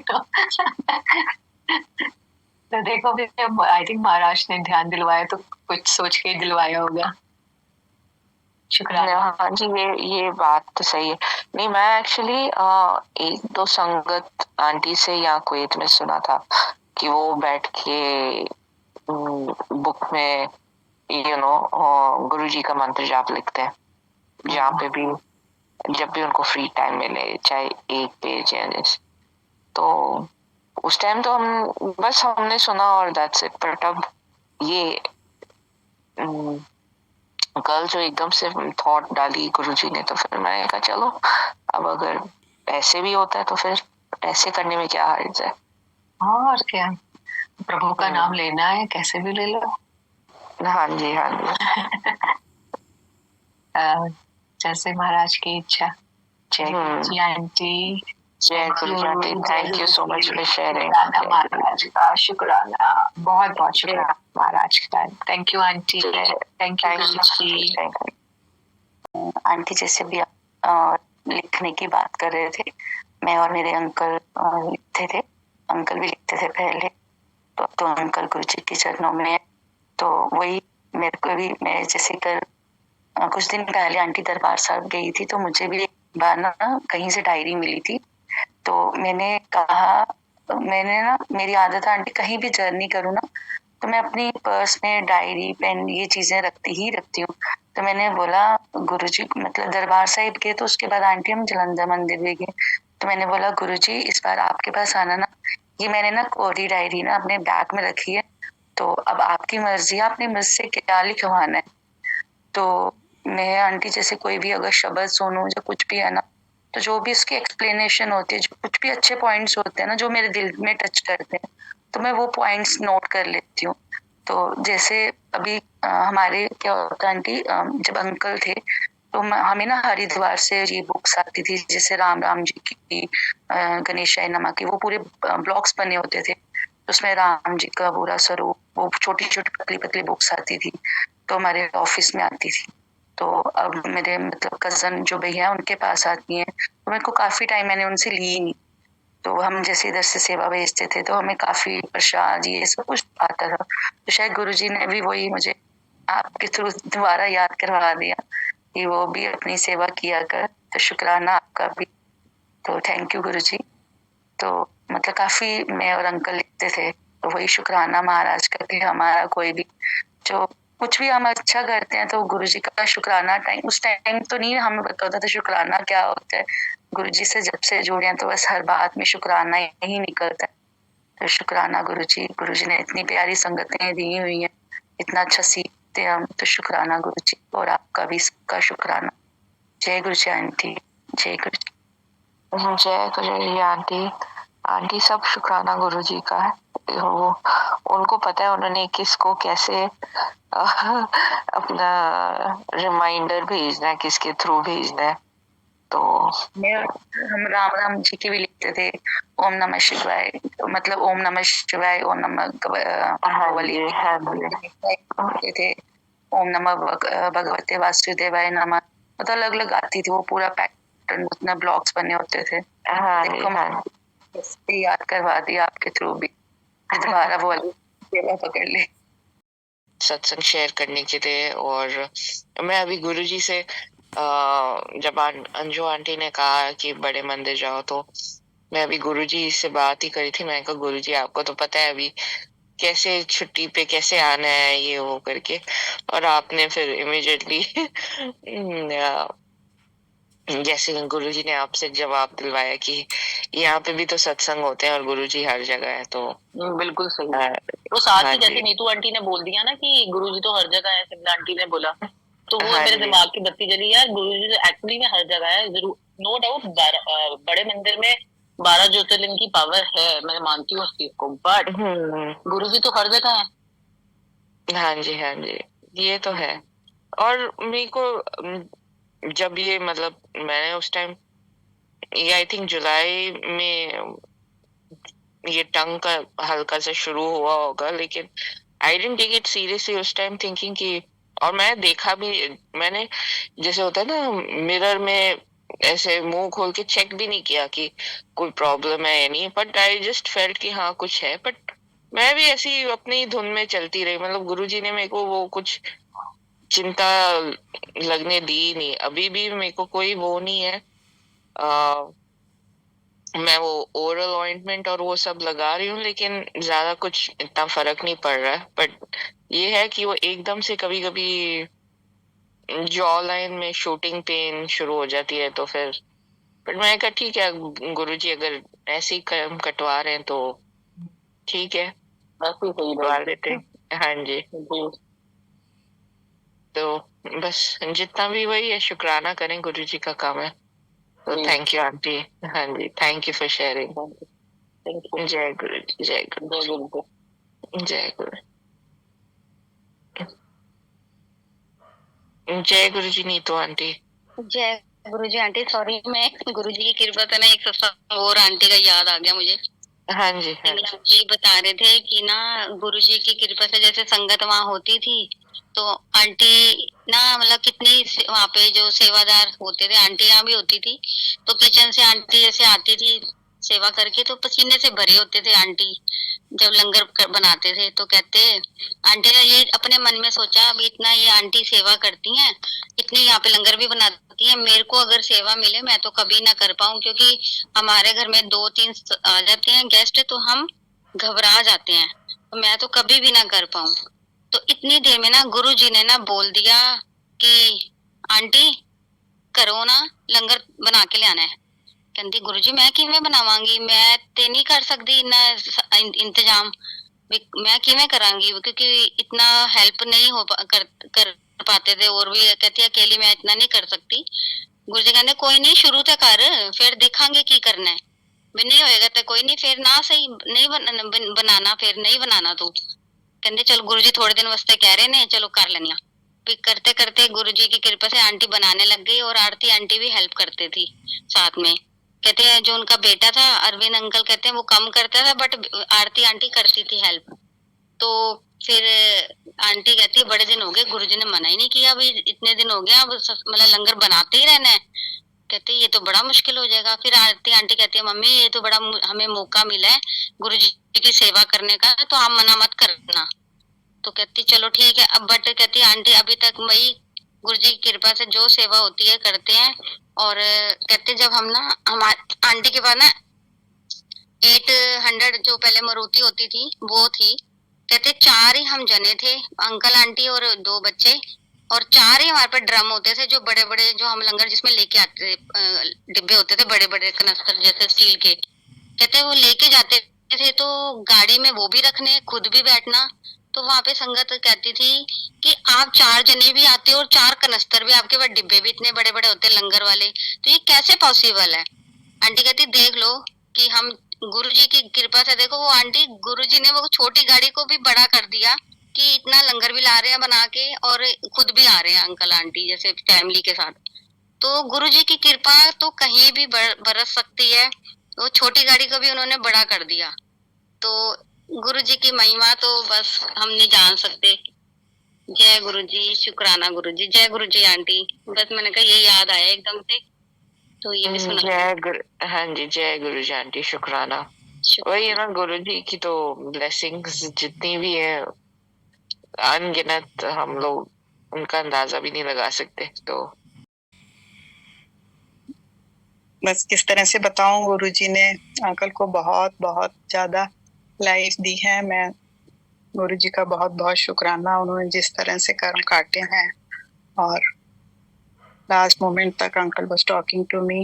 [SPEAKER 5] तो देखो भी, आई थिंक महाराज ने ध्यान दिलवाया तो कुछ सोच के ही दिलवाया होगा। शुक्रिया।
[SPEAKER 3] हाँ जी, ये बात तो सही है। नहीं, मैं एक्चुअली 1-2 संगत आंटी से यहाँ कुवैत में सुना था कि वो बैठ के बुक में गुरुजी का मंत्र जाप लिखते हैं, जहाँ पे भी जब भी उनको फ्री टाइम मिले, चाहे 1 पेज या जैसे। तो उस टाइम तो हमने सुना और दैट्स इट। बट अब ये कल जो एकदम से थॉट डाली गुरुजी ने, तो फिर मैंने कहा चलो अब अगर ऐसे भी होता है तो फिर ऐसे करने में क्या हर्ज है।
[SPEAKER 5] और क्या, प्रभु का नाम लेना है, कैसे भी ले लो।
[SPEAKER 3] हाँ जी, हाँ जी।
[SPEAKER 5] जैसे महाराज की इच्छा। जय गुरुजी आंटी।
[SPEAKER 3] जय Guruji aunty, thank you so much for sharing.
[SPEAKER 5] महाराज का शुक्राना, बहुत बहुत शुक्राना महाराज का। Thank you aunty, thank you Guruji.
[SPEAKER 4] Aunty जैसे भी लिखने की बात कर रहे थे, मैं और मेरे अंकल लिखते थे, अंकल भी लिखते थे पहले, तो अंकल गुरुजी के चरणों में। तो वही मेरे को भी, मैं जैसे कर कुछ दिन पहले आंटी दरबार साहब गई थी, तो मुझे भी एक बार ना कहीं से डायरी मिली थी। तो मैंने कहा, मैंने ना, मेरी आदत है आंटी कहीं भी जर्नी करूँ ना तो मैं अपनी पर्स में डायरी, पेन, ये चीजें रखती हूँ। तो मैंने बोला गुरुजी, मतलब दरबार साहिब गए तो उसके बाद आंटी हम जालंधर मंदिर भी गए, तो मैंने बोला गुरुजी इस बार आपके पास आना ना, ये मैंने ना कोरी डायरी ना अपने बैग में रखी है, तो अब आपकी मर्जी, आपने मुझसे क्या लिखवाना है। तो मैं आंटी जैसे कोई भी अगर शब्द सुनूं या कुछ भी है ना, तो जो भी उसकी एक्सप्लेनेशन होती है, जो कुछ भी अच्छे पॉइंट्स होते हैं ना जो मेरे दिल में टच करते हैं, तो मैं वो पॉइंट्स नोट कर लेती हूँ। तो जैसे अभी हमारे क्या होता है आंटी, जब अंकल थे तो हमें ना हरिद्वार से ये बुक्स आती थी, जैसे राम राम जी की, गणेशाय नमः की, वो पूरे ब्लॉक्स बने होते थे, उसमें राम जी का पूरा स्वरूप, वो छोटी छोटी पतली पतली बुक्स आती थी, तो हमारे ऑफिस में आती थी। तो अब मेरे मतलब कजन जो भैया उनके पास आती हैं, तो मेरे को काफी टाइम मैंने उनसे ली नहीं। तो हम जैसे इधर से सेवा भेजते थे तो हमें काफी प्रसाद ये सब कुछ आता था। तो शायद गुरुजी ने भी वही मुझे आपके थ्रू दोबारा याद करवा दिया कि वो भी अपनी सेवा किया कर, तो शुक्राना आपका भी। तो थैंक यू गुरुजी। तो मतलब काफी मैं और अंकल लिखते थे, तो वही शुक्राना महाराज का कि हमारा कोई भी जो कुछ भी हम अच्छा करते हैं तो गुरुजी का शुक्राना उस टाइम तो नहीं हमें पता होता था शुक्राना क्या होता है। गुरुजी से जब से जुड़े हैं तो बस हर बात में शुक्राना ही निकलता है। तो शुक्राना गुरुजी ने इतनी प्यारी संगतें दी हुई हैं, इतना अच्छा सीखते हैं हम, तो शुक्राना गुरुजी और आपका भी सबका शुक्राना। जय गुरुजी आंटी, जय गुरुजी।
[SPEAKER 6] जय गुरुजी आंटी। आंटी सब शुक्राना गुरुजी का है। वो उनको पता है उन्होंने किसको कैसे अपना रिमाइंडर भेजना है, किसके थ्रू भेजना है। तो
[SPEAKER 4] हम राम राम जी की भी लिखते थे, ओम नमः शिवाय, मतलब ओम नमः शिवाय, ओम नमः थे, ओम नमः भगवते वासुदेवाय नमः, मतलब अलग अलग आती थी वो पूरा पैटर्न, उतना ब्लॉग्स बने होते थे। याद करवा दिया आपके थ्रू भी, दोबारा वो सेवा पकड़ ले।
[SPEAKER 6] सत्संग शेयर करने के लिए। और मैं अभी गुरुजी से जब अंजू आंटी ने कहा कि बड़े मंदिर जाओ, तो मैं अभी गुरुजी से बात ही करी थी। मैं कहा गुरुजी आपको तो पता है अभी कैसे छुट्टी पे कैसे आना है ये वो करके, और आपने फिर इमीडिएटली जैसे गुरुजी ने आपसे जवाब दिलवाया कि यहाँ पे भी तो सत्संग होते हैं और गुरुजी हर जगह है। तो
[SPEAKER 7] बिल्कुल सही है। तो साथ ही जैसे नीतू आंटी ने बोल दिया ना कि गुरुजी तो हर जगह है, शिमला आंटी ने बोला, तो वो मेरे दिमाग की बत्ती जली यार, गुरुजी तो एक्चुअली में हर जगह है, जरूर, नो डाउट। बड़े मंदिर में 12 ज्योतिर्लिंग की पावर है, मैं मानती हूँ उस चीज को, बट गुरुजी तो हर जगह है।
[SPEAKER 6] हाँ जी, हाँ जी, ये तो है। और मेरे को जब ये मतलब मैंने उस टाइम ये आई थिंक जुलाई में ये टंग का हल्का सा शुरू हुआ होगा, लेकिन I didn't take it seriously उस टाइम, थिंकिंग कि, और मैं देखा भी, मैंने जैसे होता है ना मिरर में ऐसे मुंह खोल के चेक भी नहीं किया कि कोई प्रॉब्लम है या नहीं, बट आई जस्ट फेल्ट कि हाँ कुछ है। बट मैं भी ऐसी अपनी धुन में चलती रही, मतलब गुरुजी ने मेरे को वो कुछ चिंता लगने दी नहीं। अभी भी मेरे को कोई वो नहीं है। मैं वो ओरल ऑइंटमेंट और वो सब लगा रही हूँ, लेकिन ज्यादा कुछ इतना फर्क नहीं पड़ रहा है। बट ये है कि वो एकदम से कभी कभी जॉ लाइन में शूटिंग पेन शुरू हो जाती है, तो फिर बट मैं कहा ठीक है गुरुजी अगर ऐसे ही कटवा रहे हैं तो ठीक है, कटवा लेते हैं। हाँ जी, तो बस जितना भी वही है, शुक्राना करें, गुरुजी का काम है। तो थैंक यू आंटी। हाँ जी, थैंक यू फॉर शेयरिंग। जय गुरु जी, जय गुरु, जय गुरु, जय गुरु जी। नीतू आंटी।
[SPEAKER 8] जय गुरु जी आंटी। सॉरी, मैं गुरु जी की कृपा से ना एक सत्संग और आंटी का याद आ गया मुझे।
[SPEAKER 6] हाँ जी, हाँ
[SPEAKER 8] जी बता रहे थे कि ना गुरु जी की कृपा से जैसे संगत वहाँ होती थी, तो आंटी ना मतलब कितनी वहाँ पे जो सेवादार होते थे, आंटियां भी होती थी, तो किचन से आंटी जैसे आती थी सेवा करके, तो पसीने से भरे होते थे आंटी जब लंगर बनाते थे। तो कहते आंटी ने ये अपने मन में सोचा, अब इतना ये आंटी सेवा करती हैं, इतनी यहाँ पे लंगर भी बनाती हैं, मेरे को अगर सेवा मिले मैं तो कभी ना कर पाऊं, क्योंकि हमारे घर में 2-3 आ जाते हैं गेस्ट, तो हम घबरा जाते हैं, तो मैं तो कभी भी ना कर पाऊं। तो इतनी देर में ना गुरु जी ने ना बोल दिया कि आंटी करो ना, लंगर बना के ले आना है। कहती गुरु जी मैं किवें बनावांगी, मैं ते नहीं कर सकती इतना इंतजाम, मैं किवें करांगी, क्योंकि इतना हेल्प नहीं हो कर पाते थे, और भी कहती अकेली मैं इतना नहीं कर सकती। गुरु जी कहते कोई नहीं, शुरू तो कर, फिर देखांगे की करना है, नहीं होएगा तो कोई नहीं, फिर ना सही नहीं बनाना, फिर नहीं बनाना तू। कहते चल गुरु जी थोड़े दिन वास्ते कह रहे ने, चलो कर लेनी। करते करते गुरु जी की कृपा से आंटी बनाने लग गई, और आरती आंटी भी हेल्प करती थी साथ में। कहते हैं जो उनका बेटा था अरविंद अंकल, कहते हैं वो कम करता था, बट आरती आंटी करती थी हेल्प। तो फिर आंटी कहती है बड़े दिन हो गए, गुरुजी ने मना ही नहीं किया, अभी इतने दिन हो गए, अब मतलब लंगर बनाते ही रहना है। कहते ये तो बड़ा मुश्किल हो जाएगा। फिर आंटी कहती है मम्मी ये तो बड़ा हमें मौका मिला है गुरुजी की सेवा करने का, तो आप मना मत करना। तो कहती चलो ठीक है। अब बट कहती आंटी अभी तक वही गुरुजी की कृपा से जो सेवा होती है करते हैं। और कहते जब हम ना हमारे आंटी के पास ना 800 जो पहले मारुति होती थी वो थी। कहते 4 ही हम जने थे, अंकल आंटी और 2 बच्चे, और 4 ही हमारे पे ड्रम होते थे जो बड़े बड़े, जो हम लंगर जिसमें लेके आते थे, डिब्बे होते थे बड़े बड़े कनस्तर जैसे स्टील के। कहते वो लेके जाते थे तो गाड़ी में वो भी रखने, खुद भी बैठना। तो वहां पे संगत कहती थी कि आप 4 जने भी आते हो और 4 कनस्तर भी, आपके पास डिब्बे भी इतने बड़े बड़े होते लंगर वाले, तो ये कैसे पॉसिबल है। आंटी कहती देख लो कि हम गुरुजी की कृपा से, देखो वो आंटी गुरुजी ने वो छोटी गाड़ी को भी बड़ा कर दिया कि इतना लंगर भी ला रहे हैं बना के और खुद भी आ रहे हैं अंकल आंटी जैसे फैमिली के साथ। तो गुरुजी की कृपा तो कहीं भी बरस सकती है। वो छोटी गाड़ी को भी उन्होंने बड़ा कर दिया। तो गुरुजी की महिमा तो बस हम नहीं जान सकते। जय गुरुजी, शुक्राना गुरुजी, जय गुरुजी आंटी। बस मैंने कहा ये याद आया एकदम से, तो ये भी सुना।
[SPEAKER 6] हाँ जी, जय गुरु जी आंटी, शुक्राना। वही है ना, गुरु जी की तो ब्लेसिंग्स जितनी भी है अनगिनत, हम लोग उनका अंदाजा भी नहीं लगा सकते। तो
[SPEAKER 3] बस किस तरह से बताऊं, गुरुजी ने अंकल को बहुत बहुत ज्यादा लाइफ दी है। मैं गुरुजी का बहुत बहुत शुक्राना, उन्होंने जिस तरह से कर्म काटे हैं। और लास्ट मोमेंट तक uncle was talking to me.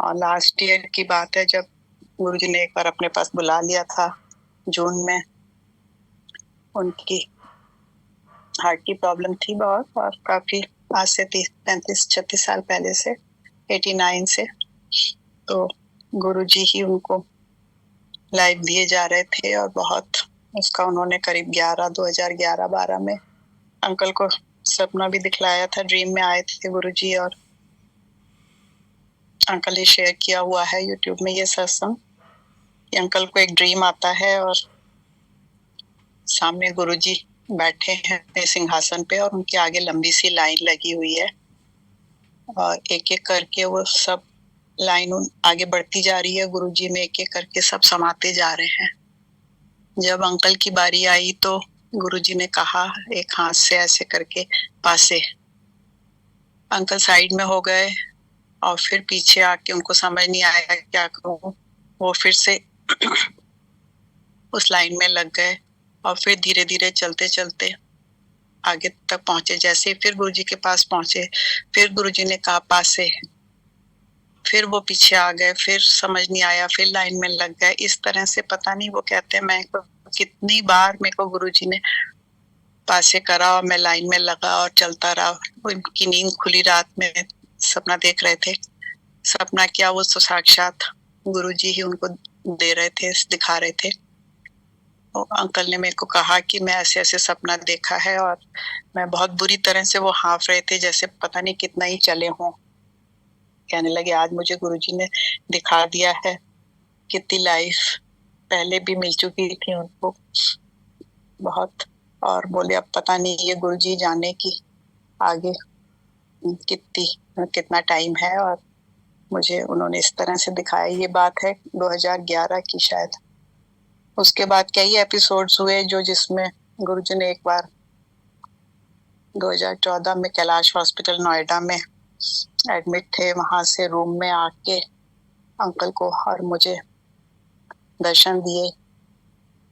[SPEAKER 3] और लास्ट ईयर की बात है जब गुरुजी ने एक बार अपने पास बुला लिया था जून में। उनकी हार्ट की प्रॉब्लम थी बहुत, और काफी आज से 35-36 साल पहले से, 89 से। तो गुरुजी ही उनको लाइफ दिए जा रहे थे, और बहुत उसका उन्होंने करीब 2011-12 में अंकल को सपना भी दिखलाया था। ड्रीम में आए थे गुरुजी, और अंकल ने शेयर किया हुआ है यूट्यूब में ये सत्संग कि अंकल को एक ड्रीम आता है और सामने गुरुजी बैठे हैं अपने सिंहासन पे, और उनके आगे लंबी सी लाइन लगी हुई है, और एक एक करके वो सब लाइन आगे बढ़ती जा रही है। गुरुजी में एक एक करके सब समाते जा रहे हैं। जब अंकल की बारी आई तो गुरुजी ने कहा एक हाथ से ऐसे करके पासे। अंकल साइड में हो गए, और फिर पीछे आके उनको समझ नहीं आया क्या करूं, वो फिर से उस लाइन में लग गए, और फिर धीरे धीरे चलते चलते आगे तक पहुंचे। जैसे ही फिर गुरुजी के पास पहुंचे, फिर गुरुजी ने कहा पासे, फिर वो पीछे आ गए, फिर समझ नहीं आया, फिर लाइन में लग गए। इस तरह से पता नहीं वो कहते हैं मैं कितनी बार मेरे को गुरुजी ने पासे करा, और मैं लाइन में लगा और चलता रहा। उनकी नींद खुली रात में सपना देख रहे थे। सपना क्या, वो तो साक्षात गुरुजी ही उनको दे रहे थे, दिखा रहे थे। और अंकल ने मेरे को कहा कि मैं ऐसे ऐसे सपना देखा है, और मैं बहुत बुरी तरह से, वो हाँफ रहे थे जैसे पता नहीं कितना ही चले हों। कहने लगे आज मुझे गुरुजी ने दिखा दिया है, कितनी लाइफ पहले भी मिल चुकी थी उनको बहुत, और बोले अब पता नहीं ये गुरुजी जाने की आगे कितना टाइम है, और मुझे उन्होंने इस तरह से दिखाया। ये बात है 2011 की शायद। उसके बाद कई एपिसोड्स हुए जो जिसमें गुरुजी ने एक बार 2014 में कैलाश हॉस्पिटल नोएडा में एडमिट थे, वहां से रूम में आके अंकल को और मुझे दर्शन दिए।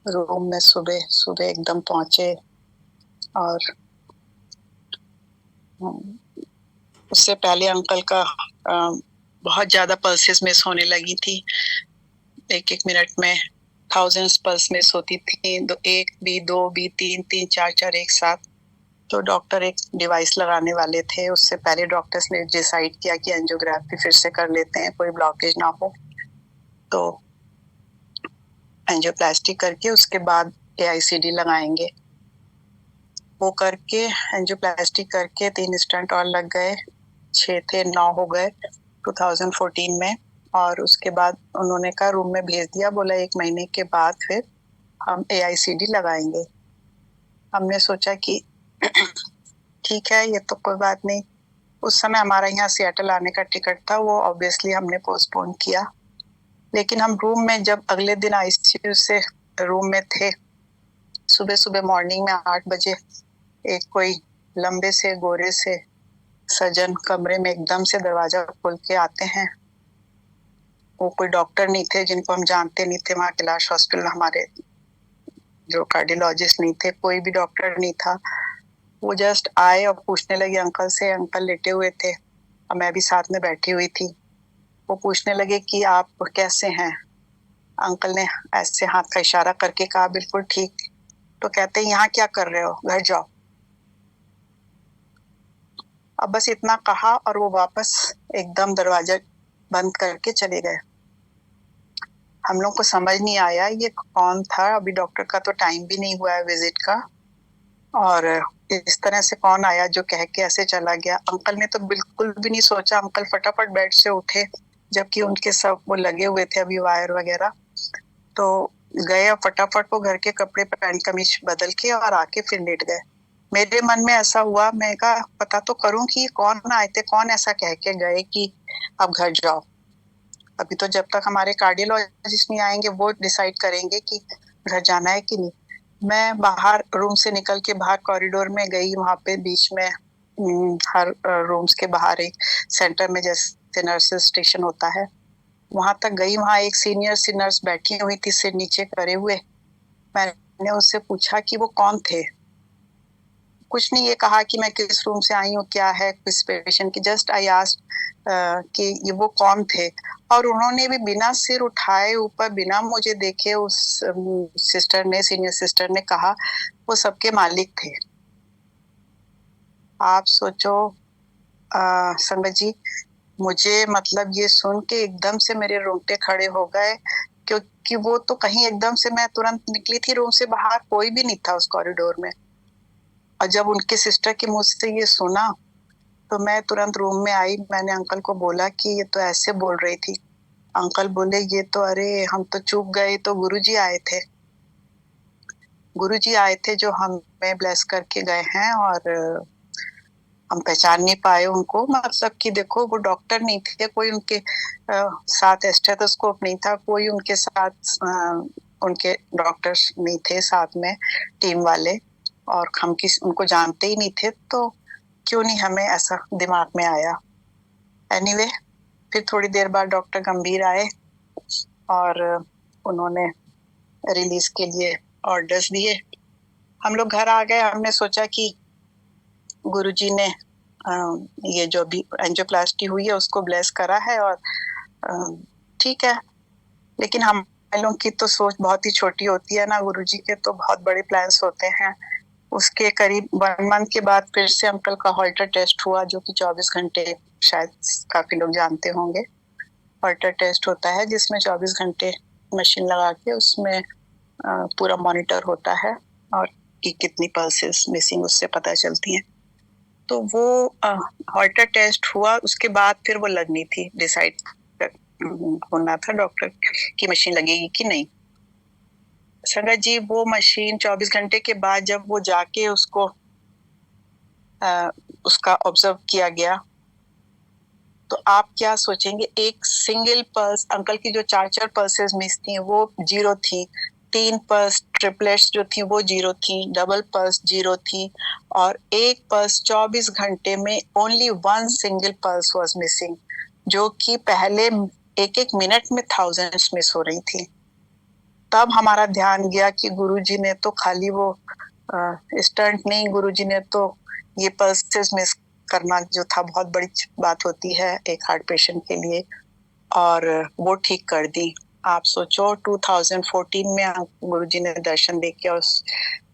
[SPEAKER 3] रूम में सुबह सुबह एकदम पहुंचे, और उससे पहले अंकल का बहुत ज्यादा पल्सेस मिस होने लगी थी। एक एक मिनट में थाउजेंड्स पल्स मिस होती थी, 1 भी 2 भी 3 3 4 4 एक साथ। तो डॉक्टर एक डिवाइस लगाने वाले थे। उससे पहले डॉक्टर्स ने डिसाइड किया कि एंजियोग्राफी फिर से कर लेते हैं, कोई ब्लॉकेज ना हो। तो एंजियोप्लास्टी करके उसके बाद AICD लगाएंगे। वो करके एंजियोप्लास्टी करके 3 स्टंट और लग गए, 6 थे 9 हो गए 2014 में। और उसके बाद उन्होंने कहा रूम में भेज दिया, बोला 1 महीने के बाद फिर हम AICD लगाएंगे। हमने सोचा कि ठीक है, ये तो कोई बात नहीं। उस समय हमारा यहाँ सियाटल आने का टिकट था, वो ऑब्वियसली हमने पोस्टपोन किया। लेकिन हम रूम में जब अगले दिन आईसीयू से रूम में थे, सुबह सुबह मॉर्निंग में 8 बजे एक कोई लंबे से गोरे से सजन कमरे में एकदम से दरवाजा खोल के आते हैं। वो कोई डॉक्टर नहीं थे, जिनको हम जानते नहीं थे। वहाँ कैलाश हॉस्पिटल हमारे जो कार्डियोलॉजिस्ट नहीं थे, कोई भी डॉक्टर नहीं था। वो जस्ट आए और पूछने लगे अंकल से। अंकल लेटे हुए थे और मैं भी साथ में बैठी हुई थी। वो पूछने लगे कि आप कैसे हैं। अंकल ने ऐसे हाथ का इशारा करके कहा बिल्कुल ठीक। तो कहते हैं यहाँ क्या कर रहे हो, घर जाओ। अब बस इतना कहा और वो वापस एकदम दरवाजा बंद करके चले गए। हम लोग को समझ नहीं आया ये कौन था। अभी डॉक्टर का तो टाइम भी नहीं हुआ है विजिट का, और इस तरह से कौन आया जो कह के ऐसे चला गया। अंकल ने तो बिल्कुल भी नहीं सोचा। अंकल फटाफट बेड से उठे, जबकि उनके सब वो लगे हुए थे अभी वायर वगैरह। तो गए और फटाफट वो घर के कपड़े पैंट कमीज बदल के और आके फिर लेट गए। मेरे मन में ऐसा हुआ, मैं कहा पता तो करूं कि कौन आए थे, कौन ऐसा कह के गए कि आप घर जाओ। अभी तो जब तक हमारे कार्डियोलॉजिस्ट नहीं आएंगे वो डिसाइड करेंगे कि घर जाना है कि नहीं। मैं बाहर रूम से निकल के बाहर कॉरिडोर में गई। वहाँ पे बीच में हर रूम्स के बाहर एक सेंटर में जैसे नर्सेस स्टेशन होता है, वहां तक गई। वहाँ एक सीनियर सी नर्स बैठी हुई थी सिर नीचे करे हुए। मैंने उनसे पूछा कि वो कौन थे। कुछ नहीं, ये कहा कि मैं किस रूम से आई हूँ, क्या है किस पेशेंट की। जस्ट आई आस्क्ड कि ये वो कौन थे, और उन्होंने भी बिना सिर उठाए ऊपर, बिना मुझे देखे, उस सिस्टर ने, सीनियर सिस्टर ने कहा वो सबके मालिक थे। आप सोचो संगत जी, मुझे मतलब ये सुन के एकदम से मेरे रोंगटे खड़े हो गए, क्योंकि वो तो कहीं एकदम से, मैं तुरंत निकली थी रूम से बाहर, कोई भी नहीं था उस कॉरिडोर में। और जब उनके सिस्टर के मुंह से ये सुना तो मैं तुरंत रूम में आई। मैंने अंकल को बोला कि ये तो ऐसे बोल रही थी। अंकल बोले ये तो, अरे हम तो चूक गए, तो गुरुजी आए थे। गुरुजी आए थे जो हमें ब्लेस करके गए हैं, और हम पहचान नहीं पाए उनको। मतलब कि देखो, वो डॉक्टर नहीं थे, कोई उनके साथ स्टेथोस्कोप नहीं था, कोई उनके साथ उनके डॉक्टर्स नहीं थे साथ में टीम वाले, और हम उनको जानते ही नहीं थे। तो क्यों नहीं हमें ऐसा दिमाग में आया। एनीवे, फिर थोड़ी देर बाद डॉक्टर गंभीर आए और उन्होंने रिलीज के लिए ऑर्डर्स दिए। हम लोग घर आ गए। हमने सोचा कि गुरुजी ने ये जो भी एंजियोप्लास्टी हुई है उसको ब्लेस करा है, और ठीक है। लेकिन हम लोगों की तो सोच बहुत ही छोटी होती है ना, गुरुजी के तो बहुत बड़े प्लान्स होते हैं। उसके करीब 1 मंथ के बाद फिर से अंकल का हॉल्टर टेस्ट हुआ, जो कि 24 घंटे, शायद काफी लोग जानते होंगे, हॉल्टर टेस्ट होता है जिसमें 24 घंटे मशीन लगा के उसमें पूरा मॉनिटर होता है, और कि कितनी पल्सेस मिसिंग उससे पता चलती हैं। तो वो हॉल्टर टेस्ट हुआ, उसके बाद फिर वो लगनी थी, डिसाइड होना था डॉक्टर की मशीन लगेगी कि नहीं। संगत जी, वो मशीन 24 घंटे के बाद जब वो जाके उसको उसका ऑब्जर्व किया गया, तो आप क्या सोचेंगे, एक सिंगल पल्स, अंकल की जो 4 पल्सेस मिस थी वो 0 थी, 3 पल्स ट्रिपलेट्स जो थी वो 0 थी, डबल पल्स 0 थी, और एक पल्स 24 घंटे में only 1 single pulse was missing, जो कि पहले एक मिनट में थाउजेंड्स मिस हो रही थी। तब हमारा ध्यान गया कि गुरुजी ने तो खाली वो स्टंट नहीं, गुरुजी ने तो ये पल्सेस मिस करना जो था बहुत बड़ी बात होती है एक हार्ट पेशेंट के लिए, और वो ठीक कर दी। आप सोचो, 2014 में गुरुजी ने दर्शन देके उस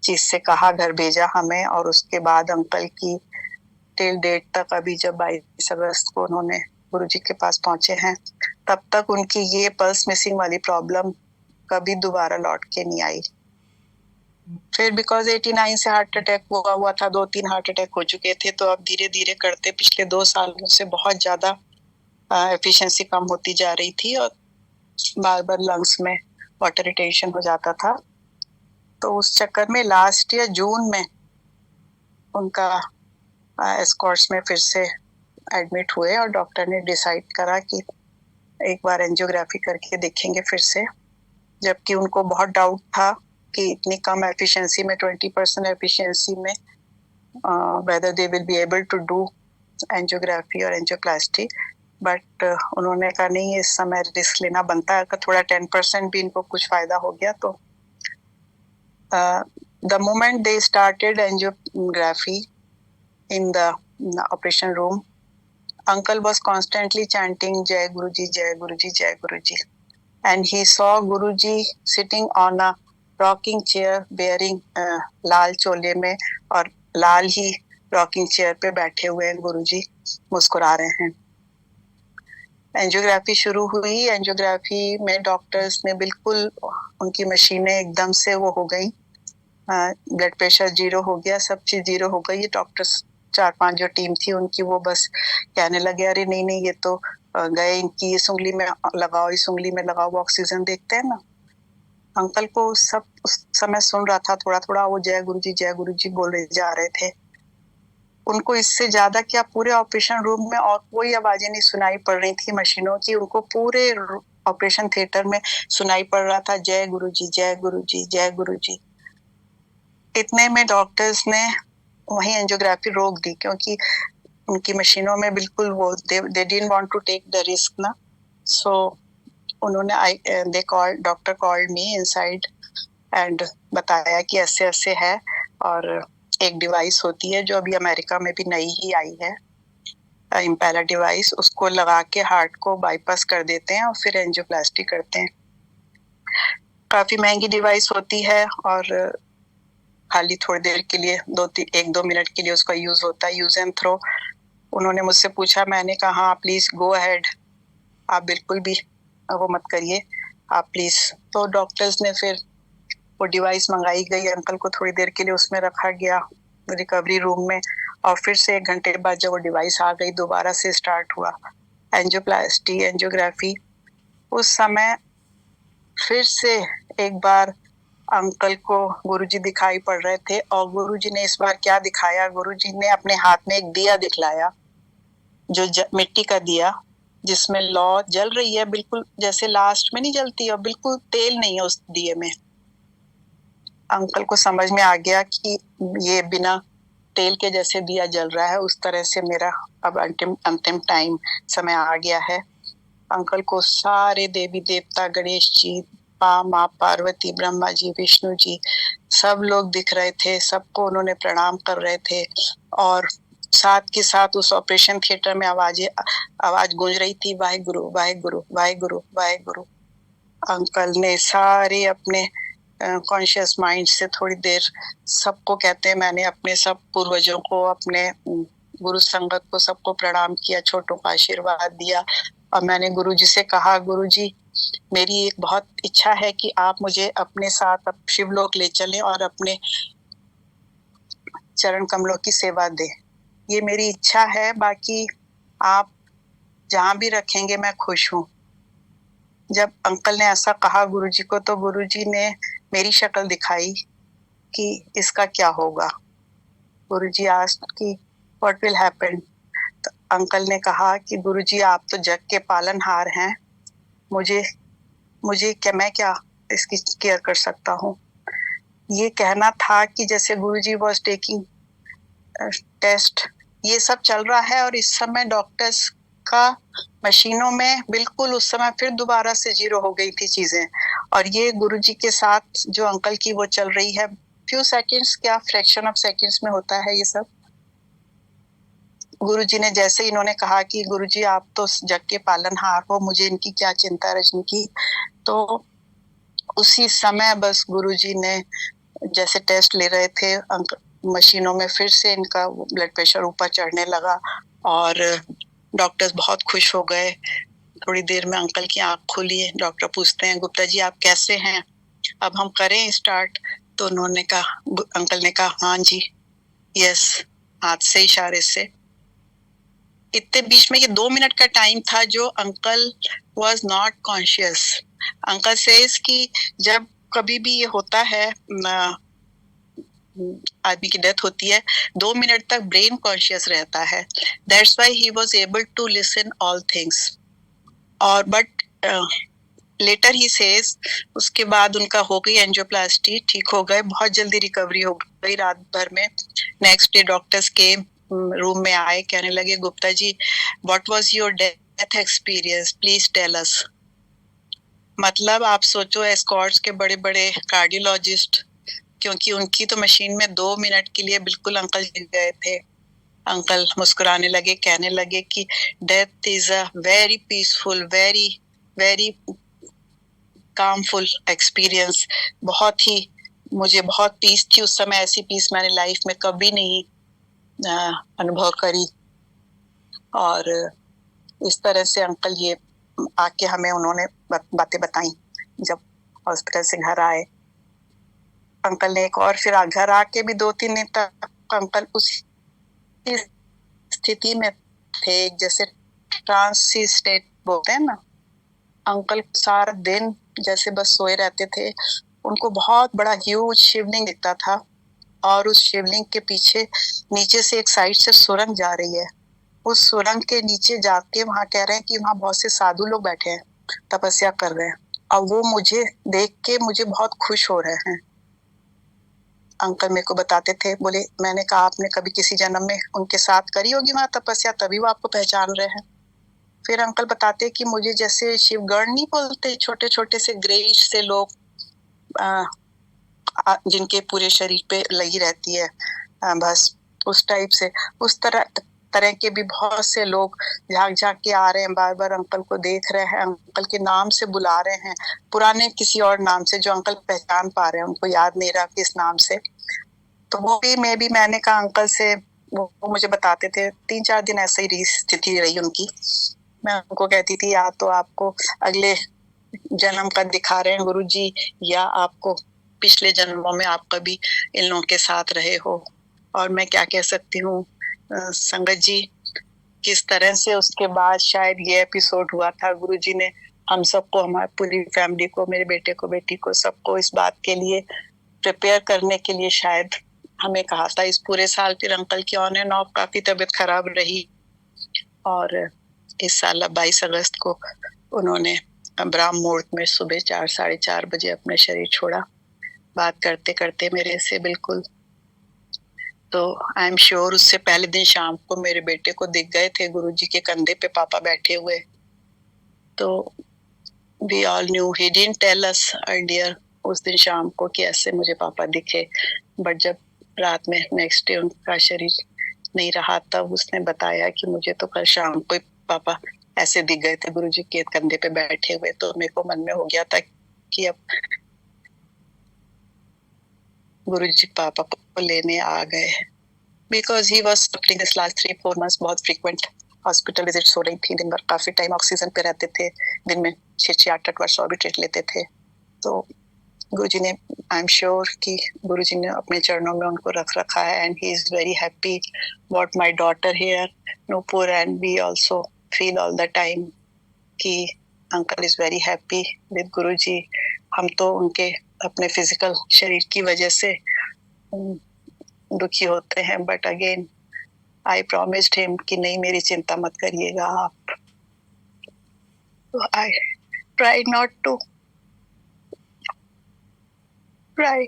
[SPEAKER 3] चीज से कहा, घर भेजा हमें, और उसके बाद अंकल की टिल डेट तक, अभी जब 22 अगस्त को उन्होंने गुरुजी के पास पहुंचे हैं, तब तक उनकी ये पल्स मिसिंग वाली प्रॉब्लम कभी दोबारा लौट के नहीं आई। फिर बिकॉज 89 से हार्ट अटैक हुआ था, 2-3 हार्ट अटैक हो चुके थे, तो अब धीरे धीरे करते पिछले 2 सालों से बहुत ज्यादा एफिशिएंसी कम होती जा रही थी, और बार बार लंग्स में वाटर रिटेंशन हो जाता था। तो उस चक्कर में लास्ट ईयर जून में उनका एस्कॉर्ट्स में फिर से एडमिट हुए और डॉक्टर ने डिसाइड करा कि एक बार एंजियोग्राफी करके देखेंगे फिर से, जबकि उनको बहुत डाउट था कि इतनी कम एफिशिएंसी में 20% एफिशिएंसी में whether they will be able to do angiography और एंजियोप्लास्टी, बट उन्होंने कहा नहीं इस समय रिस्क लेना बनता है, अगर थोड़ा 10% भी इनको कुछ फायदा हो गया तो the moment they started angiography in the operation room, uncle was constantly chanting Jai Guruji, Jai Guruji, Jai Guruji, and he saw Guruji sitting on a rocking chair bearing लाल चोले में, और लाल ही रॉकिंग चेयर पे बैठे हुए हैं गुरुजी, मुस्कुरा रहे हैं। एंजियोग्राफी शुरू हुई। एंजियोग्राफी में डॉक्टर्स ने बिल्कुल उनकी मशीनें एकदम से वो हो गई, ब्लड प्रेशर जीरो हो गया, सब चीज जीरो हो गई। डॉक्टर्स 4-5 जो टीम थी उनकी वो बस कहने लगे अरे नहीं नहीं ये तो गए, इनकी इस उंगली में लगाओ, इस उंगली में लगाओ, वो ऑक्सीजन देखते हैं ना। अंकल को सब उस समय सुन रहा था, थोड़ा थोड़ा वो जय गुरुजी बोल रहे जा रहे थे। उनको इससे ज्यादा क्या पूरे ऑपरेशन रूम में और कोई आवाजें नहीं सुनाई पड़ रही थी मशीनों की, उनको पूरे ऑपरेशन थिएटर में सुनाई पड़ रहा था जय गुरुजी, जय गुरुजी, जय गुरुजी। इतने में डॉक्टर्स ने वही एंजियोग्राफी रोक दी, क्योंकि उनकी मशीनों में बिल्कुल वो they didn't want to take the risk ना। सो उन्होंने doctor called me inside and बताया कि ऐसे ऐसे है, और एक डिवाइस होती है जो अभी अमेरिका में भी नई ही आई है, इम्पेला डिवाइस, उसको लगा के हार्ट को बाईपास कर देते हैं और फिर एंजियोप्लास्टी करते हैं। काफी महंगी डिवाइस होती है और खाली थोड़ी देर के लिए 1-2 मिनट के लिए उसका यूज होता है, यूज एंड थ्रो। उन्होंने मुझसे पूछा, मैंने कहा हाँ प्लीज गो अहेड, आप बिल्कुल भी वो मत करिए, आप प्लीज। तो डॉक्टर्स ने फिर वो डिवाइस मंगाई गई, अंकल को थोड़ी देर के लिए उसमें रखा गया रिकवरी रूम में, और फिर से 1 घंटे बाद जब वो डिवाइस आ गई दोबारा से स्टार्ट हुआ एंजियोप्लास्टी, एंजियोग्राफी। उस समय फिर से एक बार अंकल को गुरुजी दिखाई पड़ रहे थे, और गुरुजी ने इस बार क्या दिखाया, गुरुजी ने अपने हाथ में एक दिया दिखलाया, जो मिट्टी का दिया जिसमें लौ जल रही है, बिल्कुल जैसे लास्ट में नहीं जलती, और बिल्कुल तेल नहीं है उस दिए में। अंकल को समझ में आ गया कि ये बिना तेल के जैसे दिया जल रहा है, उस तरह से मेरा अब अंतिम टाइम समय आ गया है। अंकल को सारे देवी देवता, गणेश जी, माँ पार्वती, ब्रह्मा जी, विष्णु जी, सब लोग दिख रहे थे, सबको उन्होंने प्रणाम कर रहे थे, और साथ के साथ उस ऑपरेशन थिएटर में आवाज गूंज रही थी, वाहेगुरु वाहेगुरु वाहेगुरु वाहेगुरु। अंकल ने सारे अपने कॉन्शियस माइंड से थोड़ी देर सबको कहते हैं, मैंने अपने सब पूर्वजों को, अपने गुरु संगत को, सबको प्रणाम किया, छोटों को आशीर्वाद दिया, और मैंने गुरुजी से कहा, गुरुजी मेरी एक बहुत इच्छा है कि आप मुझे अपने साथ शिवलोक ले चलें और अपने चरण कमलों की सेवा दें, ये मेरी इच्छा है, बाकी आप जहाँ भी रखेंगे मैं खुश हूँ। जब अंकल ने ऐसा कहा गुरुजी को, तो गुरुजी ने मेरी शक्ल दिखाई कि इसका क्या होगा। गुरुजी आस्क्ड कि व्हाट विल हैपन। तो अंकल ने कहा कि गुरुजी आप तो जग के पालनहार हैं, मुझे क्या, मैं क्या इसकी केयर कर सकता हूँ। ये कहना था कि जैसे गुरुजी वाज टेकिंग टेस्ट, ये सब चल रहा है, और इस समय डॉक्टर्स का मशीनों में बिल्कुल उस समय फिर दोबारा से जीरो हो गई थी चीजें, और ये गुरुजी के साथ जो अंकल की वो चल रही है, फ्यू सेकंड्स, क्या फ्रैक्शन ऑफ सेकंड्स में होता है ये सब। गुरुजी ने जैसे इन्होंने कहा कि गुरुजी आप तो जग के पालनहार हो, मुझे इनकी क्या चिंता रजनी की, तो उसी समय बस गुरुजी ने जैसे टेस्ट ले रहे थे मशीनों में, फिर से इनका ब्लड प्रेशर ऊपर चढ़ने लगा, और डॉक्टर्स बहुत खुश हो गए। थोड़ी देर में अंकल की आंख खुली, डॉक्टर पूछते हैं, गुप्ता जी आप कैसे हैं, अब हम करें स्टार्ट? तो उन्होंने कहा, अंकल ने कहा हाँ जी, यस, हाथ से इशारे से। इतने बीच में ये 2 मिनट का टाइम था जो uncle was not conscious. Uncle says कि जब
[SPEAKER 9] कभी भी ये होता है आदमी की डेथ होती है 2 मिनट तक ब्रेन कॉन्शियस रहता है, that's why he was able to listen all things. और बट लेटर ही सेज उसके बाद उनका हो गई एंजियोप्लास्टी, ठीक हो गए, बहुत जल्दी रिकवरी हो गई रात भर में। नेक्स्ट डे डॉक्टर्स के रूम में आए, कहने लगे Gupta ji what was your death experience, please tell us. मतलब आप सोचो एस्कॉर्ट्स के बड़े बड़े कार्डियोलॉजिस्ट, क्योंकि उनकी तो मशीन में 2 मिनट के लिए बिल्कुल अंकल गिर गए थे। अंकल मुस्कुराने लगे, कहने लगे कि death is a very peaceful, very very calmful experience. बहुत ही मुझे बहुत पीस थी उस समय, ऐसी पीस मैंने लाइफ में कभी नहीं अनुभव करी। और इस तरह से अंकल ये आके हमें उन्होंने बातें बताई। जब हॉस्पिटल से घर आए अंकल ने एक और, फिर घर आके भी 2-3 दिन तक अंकल उसी स्थिति में थे, जैसे ट्रांसी स्टेट बोलते हैं ना। अंकल सारा दिन जैसे बस सोए रहते थे। उनको बहुत बड़ा ह्यूज शिवलिंग दिखता था और उस शिवलिंग के पीछे नीचे से एक साइड से सुरंग जा रही है। उस सुरंग के नीचे जाके वहां कह रहे हैं कि वहां बहुत से साधु लोग बैठे हैं, तपस्या कर रहे हैं, और वो मुझे देख के मुझे बहुत खुश हो रहे हैं। अंकल मेरे को बताते थे, बोले मैंने कहा आपने कभी किसी जन्म में उनके साथ करी होगी वहां तपस्या, तभी वो आपको पहचान रहे हैं। फिर अंकल बताते कि मुझे जैसे शिवगण नहीं बोलते, छोटे छोटे से ग्रेइश से लोग जिनके पूरे शरीर पे लगी रहती है बस उस टाइप से, उस तरह के भी बहुत से लोग झांक झांक के आ रहे हैं, बार बार अंकल को देख रहे हैं, अंकल के नाम से बुला रहे हैं, पुराने किसी और नाम से जो अंकल पहचान पा रहे हैं, उनको याद नहीं रहा किस नाम से। तो वो भी मैंने कहा अंकल से, वो मुझे बताते थे 3-4 दिन ऐसे ही स्थिति रही उनकी। मैं उनको कहती थी या तो आपको अगले जन्म का दिखा रहे हैं गुरुजी, या आपको पिछले जन्मों में आप कभी इन लोगों के साथ रहे हो। और मैं क्या कह सकती हूँ संगत जी, किस तरह से उसके बाद शायद ये एपिसोड हुआ था। गुरुजी ने हम सबको, हमारी पूरी फैमिली को, मेरे बेटे को, बेटी को, सबको इस बात के लिए प्रिपेयर करने के लिए शायद हमें कहा था। इस पूरे साल फिर अंकल की ऑन एंड ऑफ काफी तबीयत खराब रही, और इस साल 22 अगस्त को उन्होंने ब्राह्म मुहूर्त में सुबह 4-4:30 बजे अपने शरीर छोड़ा, बात करते करते मेरे से बिल्कुल। तो आई एम श्योर उससे पहले दिन शाम को मेरे बेटे को दिख गए थे गुरुजी के कंधे पे पापा बैठे हुए। तो we all knew, he didn't tell us earlier उस दिन शाम को कि ऐसे मुझे पापा दिखे, बट जब रात में नेक्स्ट डे उनका शरीर नहीं रहा तब उसने बताया कि मुझे तो कल शाम को पापा ऐसे दिख गए थे गुरुजी के कंधे पे बैठे हुए। तो मेरे को मन में हो गया था कि अब गुरुजी पापा को लेने आ गए, because he was suffering this last 3-4 months। बहुत फ्रीक्वेंट हॉस्पिटल विजिट्स हो रही थी, दिन भर काफी टाइम ऑक्सीजन पे रहते थे, दिन में 6-8 बार सॉर्बिट्रेट लेते थे। तो गुरुजी ने, आई एम श्योर कि गुरुजी ने अपने चरणों में उनको रख रखा है, and he is very happy what my daughter here Nupur, and we also feel all the time कि uncle is very happy with Guruji. हम तो उनके अपने फिजिकल शरीर की वजह से दुखी होते हैं, but again I promised him कि नहीं, मेरी चिंता मत करिएगा आप। I try not to cry.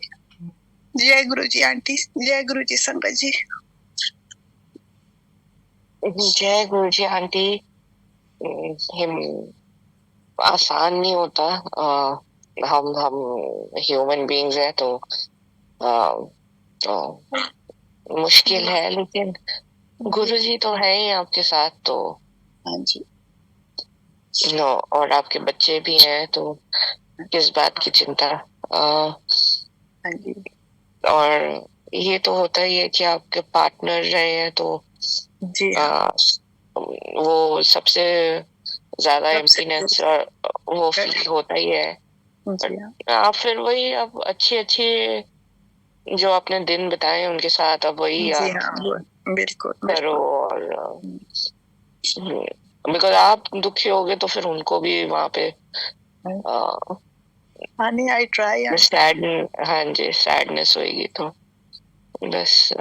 [SPEAKER 9] जय गुरुजी आंटी, जय गुरुजी संगत जी।
[SPEAKER 6] जय गुरुजी आंटी। हिम आसान नहीं होता, हम ह्यूमन बीइंग्स हैं तो मुश्किल है, लेकिन गुरुजी तो है ही आपके साथ। तो
[SPEAKER 9] हाँ जी,
[SPEAKER 6] नो, और आपके बच्चे भी हैं तो किस बात की चिंता।
[SPEAKER 9] हाँ जी।
[SPEAKER 6] और ये तो होता ही है कि आपके पार्टनर रहे हैं तो
[SPEAKER 9] जी
[SPEAKER 6] वो सबसे ज्यादा एम्प्टीनेस वो फील होता ही है। आप फिर वही अब अच्छी जो आपने दिन बिताए उनके साथ, अब वही
[SPEAKER 9] बिल्कुल
[SPEAKER 6] करो। और बिकॉज आप दुखी होगे तो फिर उनको भी वहां पे
[SPEAKER 9] honey, I try.
[SPEAKER 6] सैड, हाँ जी, सैडनेस होगी तो बस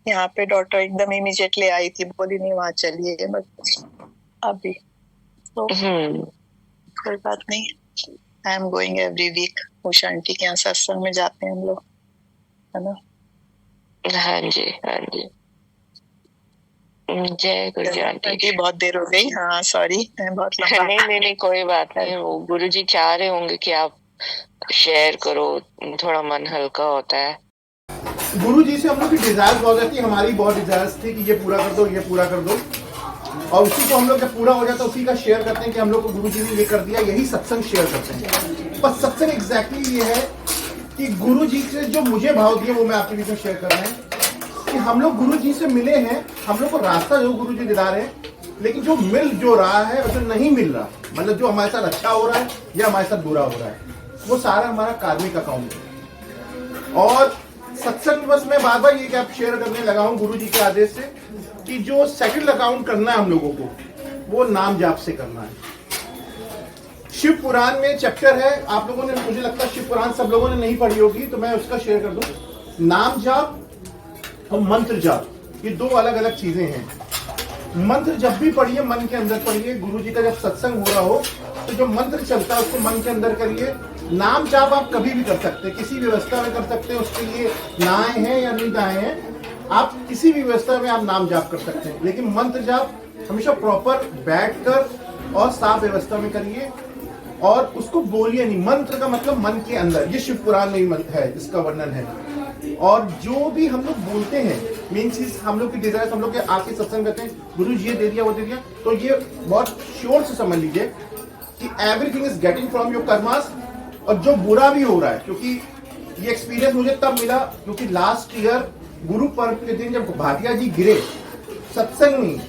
[SPEAKER 9] यहाँ पे डॉक्टर एकदम इमीडिएटली आई थी, बोली नहीं वहाँ चलिए, बट अभी तो कोई बात नहीं। I am going every week Usha aunty के यहाँ सत्संग में जाते हैं हम लोग, है ना।
[SPEAKER 6] हाँ जी, हाँ जी। जय गुरु जी आंटी।
[SPEAKER 9] बहुत देर हो गई, हाँ सॉरी, मैं बहुत लंबा।
[SPEAKER 6] नहीं कोई बात नहीं। वो गुरु जी चाह रहे होंगे कि आप शेयर करो, थोड़ा मन हल्का होता है।
[SPEAKER 1] गुरु जी से हम लोग की डिजायर बहुत रहती है, हमारी बहुत डिजायर्स थी कि ये पूरा कर दो, ये पूरा कर दो, और उसी को हम लोग जब पूरा हो जाता है उसी का शेयर करते हैं कि हम लोग को गुरु जी ने ये कर दिया, यही सत्संग शेयर करते हैं। पर सत्संग एग्जैक्टली ये है कि गुरु जी से जो मुझे भाव दिए वो मैं आपके बीच में शेयर कर रहे हैं कि हम लोग गुरु जी से मिले हैं, हम लोग को रास्ता जो गुरु जी दिला रहे हैं, लेकिन जो मिल जो रहा है और जो नहीं मिल रहा, मतलब जो हमारे साथ अच्छा हो रहा है या हमारे साथ बुरा हो रहा है, वो सारा हमारा कार्मिक अकाउंट है। और सत्संग बस मैं बार बार ये कैप शेयर करने लगा हूँ गुरु जी के आदेश से कि जो सेकंड अकाउंट करना है हम लोगों को, वो नाम जाप से करना है। शिव पुराण में चैप्टर है, आप लोगों ने, मुझे लगता है शिव पुराण सब लोगों ने नहीं पढ़ी होगी, तो मैं उसका शेयर कर दूं। नाम जाप और मंत्र जाप, ये दो अलग अलग चीजें हैं। मंत्र जब भी पढ़िए मन के अंदर पढ़िए, गुरु जी का जब सत्संग हो रहा हो तो जो मंत्र चलता है उसको मन के अंदर करिए। नाम जाप आप कभी भी कर सकते हैं, किसी व्यवस्था में कर सकते हैं, उसके लिए नाएं हैं या नहीं नाएं हैं, आप किसी भी व्यवस्था में आप नाम जाप कर सकते हैं, लेकिन मंत्र जाप हमेशा प्रॉपर बैठकर और साफ व्यवस्था में करिए और उसको बोलिए नहीं। मंत्र का मतलब मन के अंदर, ये शिव पुराण में ही है, इसका वर्णन है। और जो भी हम लोग बोलते हैं, मेन चीज हम लोग की डिजायर, हम लोग के आके सत्संग करते हैं, गुरु जी ये दे दिया वो दे दिया, तो ये बहुत श्योर से समझ लीजिए कि everything is getting from your karmas. और जो बुरा भी हो रहा है, क्योंकि ये एक्सपीरियंस मुझे तब मिला क्योंकि लास्ट ईयर गुरु पर्व के दिन जब भाटिया जी गिरे सत्संग में,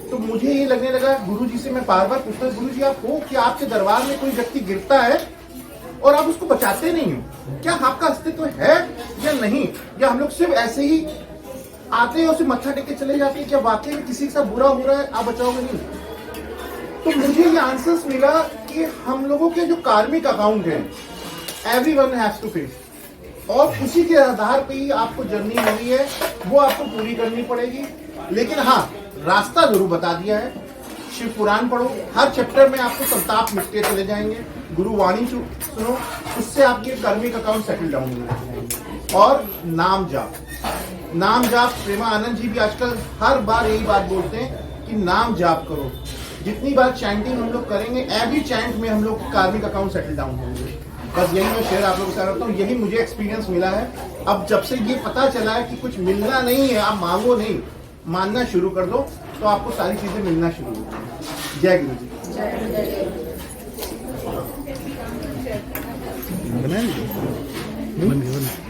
[SPEAKER 1] तो मुझे ये लगने लगा, गुरु जी से मैं बार बार पूछता, गुरु जी आप हो कि आपके दरबार में कोई व्यक्ति गिरता है और आप उसको बचाते नहीं हो, क्या आपका अस्तित्व है या नहीं, या हम लोग सिर्फ ऐसे ही आते हैं उसे मत्था टेक के चले जाते हैं, क्या वाकई में किसी के साथ बुरा हो रहा है आप बचाओगे नहीं। तो मुझे ये आंसर्स मिला कि हम लोगों के जो कार्मिक अकाउंट है, एवरीवन हैज टू फेस, और उसी के आधार पे ही आपको जर्नी मिली है, वो आपको पूरी करनी पड़ेगी। लेकिन हाँ, रास्ता जरूर बता दिया है। शिव पुराण पढ़ो, हर चैप्टर में आपको संताप मिटते चले जाएंगे। गुरु वाणी सुनो, उससे आपके कार्मिक अकाउंट सेटल डाउन हो जाएंगे। और नाम जाप, नाम जाप, प्रेमानंद जी भी आजकल हर बार यही बात बोलते हैं कि नाम जाप करो। जितनी बार चैंटिंग हम लोग करेंगे, एवरी चैंट में हम लोग कार्मिक अकाउंट सेटल डाउन होंगे। बस यही मैं शेयर आप लोगों के साथ करता हूँ, यही मुझे एक्सपीरियंस मिला है। अब जब से ये पता चला है कि कुछ मिलना नहीं है, आप मांगो नहीं, मानना शुरू कर दो, तो आपको सारी चीजें मिलना शुरू हो जाएंगी। जय गुरु जी।